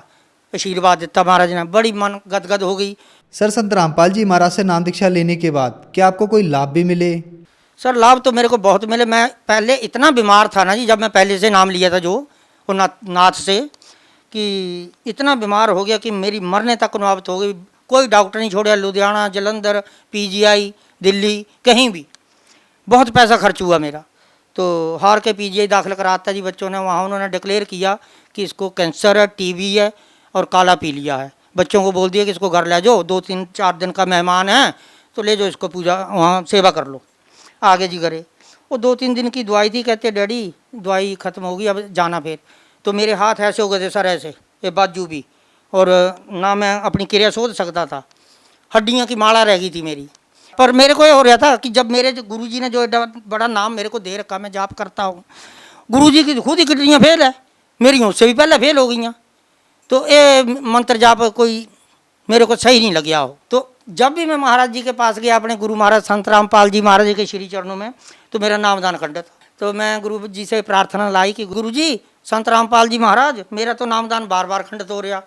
आशीर्वाद देता महाराज ने, बड़ी मन गदगद हो गई। सर संत रामपाल जी महाराज से नाम दीक्षा लेने के बाद क्या आपको कोई लाभ भी मिले? सर लाभ तो मेरे को बहुत मिले। मैं पहले इतना बीमार था ना जी, जब मैं पहले से नाम लिया था जो वो नाथ से, कि इतना बीमार हो गया कि मेरी मरने तक नौबत हो गई। कोई डॉक्टर नहीं छोड़ा, लुधियाना, जलंधर, PGI, दिल्ली, कहीं भी बहुत पैसा खर्च हुआ मेरा। तो हार के PGI दाखिल कराता जी बच्चों ने, वहाँ उन्होंने डिक्लेयर किया कि इसको कैंसर है, TB है और काला पीलिया है। बच्चों को बोल दिया कि इसको घर ले जाओ, 2-3-4 दिन का मेहमान है तो ले जाओ इसको, पूजा वहाँ सेवा कर लो, आगे जी करे। वो 2-3 दिन की दवाई थी, कहते डैडी दवाई ख़त्म होगी अब जाना। फिर तो मेरे हाथ ऐसे हो गए थे सर, ऐसे ये बाजू भी, और ना मैं अपनी क्रिया सोच सकता था, हड्डियाँ की माला रह गई थी मेरी। पर मेरे को ये हो रहा था कि जब मेरे गुरुजी ने जो एडा बड़ा नाम मेरे को दे रखा, मैं जाप करता हूँ, गुरुजी की खुद ही किडनियाँ फेल है, मेरी उससे भी पहले फेल हो गई हैं। तो ये मंत्र जाप कोई मेरे को सही नहीं लग हो। तो जब भी मैं महाराज जी के पास गया अपने गुरु महाराज संत रामपाल जी महाराज जी के श्री चरणों में, तो मेरा नामदान खंडित। तो मैं गुरु जी से प्रार्थना लाई कि गुरु जी संत रामपाल जी महाराज मेरा तो नामदान बार बार खंडित हो रहा।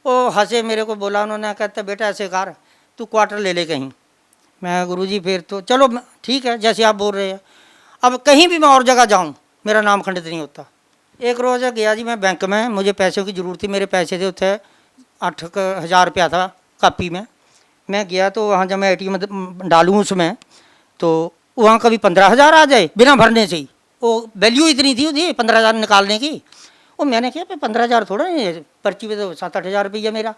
वो हंसे, मेरे को बोला उन्होंने, कहते बेटा ऐसे कर तू क्वार्टर ले ले कहीं। मैं गुरु जी फिर तो चलो ठीक है जैसे आप बोल रहे हैं, अब कहीं भी मैं और जगह जाऊँ मेरा नाम खंडित नहीं होता। एक रोज़ गया जी मैं बैंक में, मुझे पैसों की ज़रूरत थी, मेरे पैसे थे उत्थे 8,000 रुपया था कापी में। मैं गया तो वहाँ जब मैं ATM डालूँ उसमें, तो वहाँ कभी 15,000 आ जाए बिना भरने से ही। वो वैल्यू इतनी थी उसकी 15,000 निकालने की। वो मैंने किया 15,000 थोड़ा है, पर्ची पे तो 7-8 हज़ार रुपया मेरा।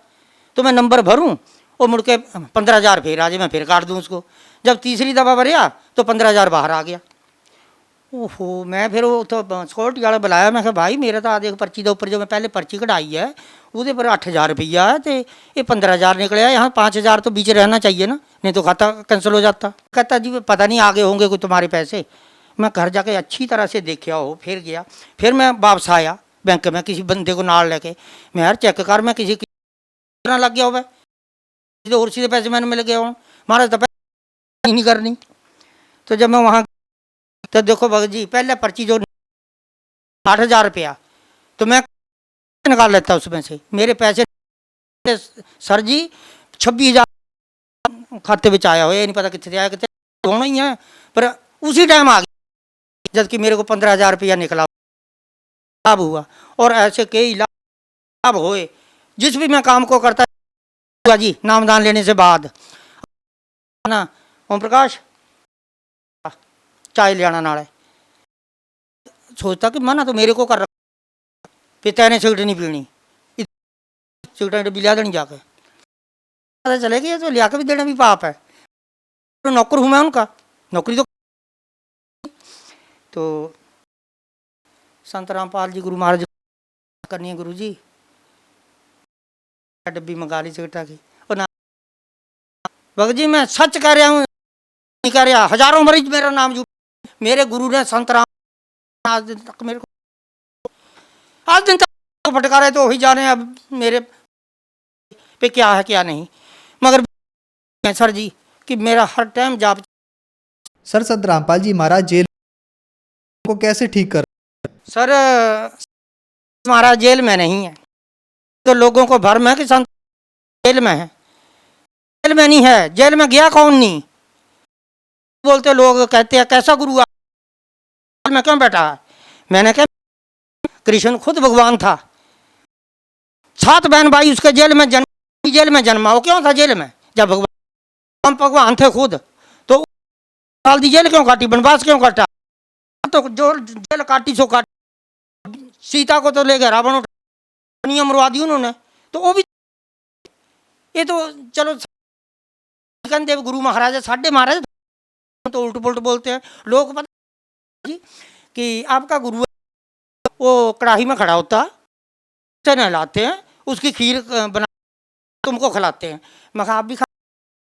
तो मैं नंबर भरूँ वो मुड़ के 15,000 फिर आ जाए, मैं फिर काट दूँ उसको। जब तीसरी दफ़ा भरिया तो 15,000 बाहर आ गया। ओहो, मैं फिर वो तो सिक्योरिटी वाला बुलाया, मैं कहा भाई मेरा तो आधे पर्ची के उपर जो मैं पहले पर्ची कढ़ाई है वो पर 8,000 रुपया है, तो ये 15,000 निकले, यहाँ 5,000 तो बीच रहना चाहिए ना, नहीं तो खाता कैंसिल हो जाता। कहता जी पता नहीं आगे होंगे कोई तुम्हारे पैसे। मैं घर जाके अच्छी तरह से देखा हो, फिर गया, फिर मैं वापस आया बैंक में किसी बंदे को नाल लेके, मैं यार चेक कर मैं किसी ना लग गया हो, तो और सीधे पैसे मैंने मिल गया हूँ, महाराज तो पैसे नहीं करनी। तो जब मैं वहाँ तो देखो भगत जी पहले पर्ची जो 8,000 रुपया तो मैं निकाल लेता उसमें से, मेरे पैसे सर जी 26,000 खाते में आया हो, ये नहीं पता कितने आया कितने होना ही है, पर उसी टाइम आ गया जबकि मेरे को 15,000 रुपया निकला लाभ हुआ। और ऐसे कई लाभ हुए जिस भी मैं काम को करता जी नामदान लेने से बाद ना। ओम प्रकाश चाय ले आना नाले, सोचता कि मना तो मेरे को कर रखा, पिता ने सिगरेट नहीं पीनी, सिगरेट भी लिया देनी जाके, पता चले कि ये तो लिया के भी देना भी पाप है। तो नौकर हूँ मैं उनका, नौकरी तो संत रामपाल जी गुरु महाराज करनी है गुरु जी, डब्बी मंगा ली सिगरेटा की। और ना भगत जी मैं सच कह रहा हूँ, नहीं कह रहा, हजारों मरीज मेरा नाम जू, मेरे गुरु ने संत राम आज दिन तक मेरे को आज दिन तक फटका रहे, तो वही जाने अब मेरे पे क्या है क्या नहीं, मगर सर जी कि मेरा हर टाइम जाप। सर संत रामपाल जी महाराज जेल को कैसे ठीक कर? सर महाराज जेल में नहीं है तो लोगों को भ्रम है कि संत जेल में है, जेल में नहीं है, जेल में गया कौन नहीं बोलते लोग, कहते हैं कैसा गुरु में क्यों बैठा है। मैंने कहा कृष्ण खुद भगवान था, 7 बहन भाई उसके जेल में जन्मा, वो क्यों था जेल में जब भगवान भगवान थे खुद, तो साल दी जेल क्यों काटी, वनवास क्यों काटा, तो जो जेल काटी सो काटी। सीता को तो ले गया रावण नियम मरवा दी उन्होंने, तो वो भी ये तो चलो देव गुरु महाराज साढ़े महाराज तो उल्ट पुलट बोलते हैं लोग। पता जी कि आपका गुरु वो कढ़ाई में खड़ा होता है, नहलाते हैं, उसकी खीर बना तुमको खिलाते हैं। मैं आप भी खा,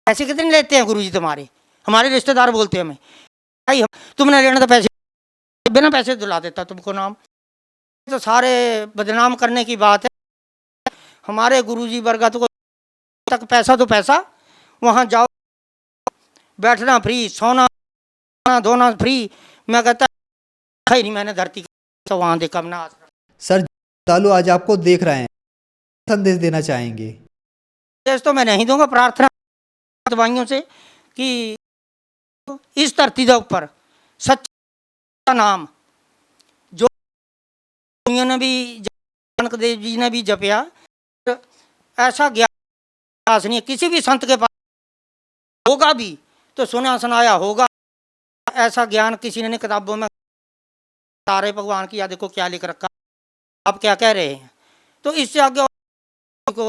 पैसे कितने लेते हैं गुरु जी तुम्हारे, हमारे रिश्तेदार बोलते हैं हमें भाई तुमने लेना तो पैसे, बिना पैसे दिला देता तुमको नाम। तो सारे बदनाम करने की बात है। हमारे गुरुजी वर्गा तो तक पैसा तो पैसा, वहाँ जाओ बैठना फ्री, सोना धोना फ्री। मैं कहता है नहीं मैंने धरती तो वहाँ देखा ना। सर तालु आज आपको देख रहे हैं, संदेश देना चाहेंगे? संदेश तो मैं नहीं दूंगा, प्रार्थना दवाइयों से कि इस धरती के ऊपर सच्चा नाम जो ने भी नानक देव जी ने भी जपया, ऐसा ज्ञान नहीं किसी भी संत के पास होगा भी तो सुना सुनाया होगा, ऐसा ज्ञान किसी ने किताबों में तारे भगवान की या देखो क्या लिख रखा, आप क्या कह रहे हैं। तो इससे आगे को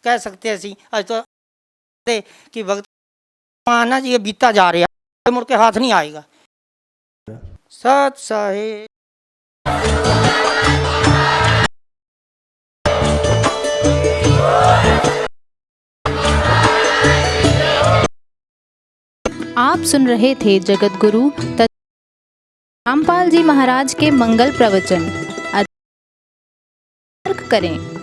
कह सकते हैं आज तो कि भक्त माना जी ये बीता जा रहा है, मुड़ के हाथ नहीं आएगा। सत साहेब आप सुन रहे थे जगत गुरु रामपाल जी महाराज के मंगल प्रवचन। करें।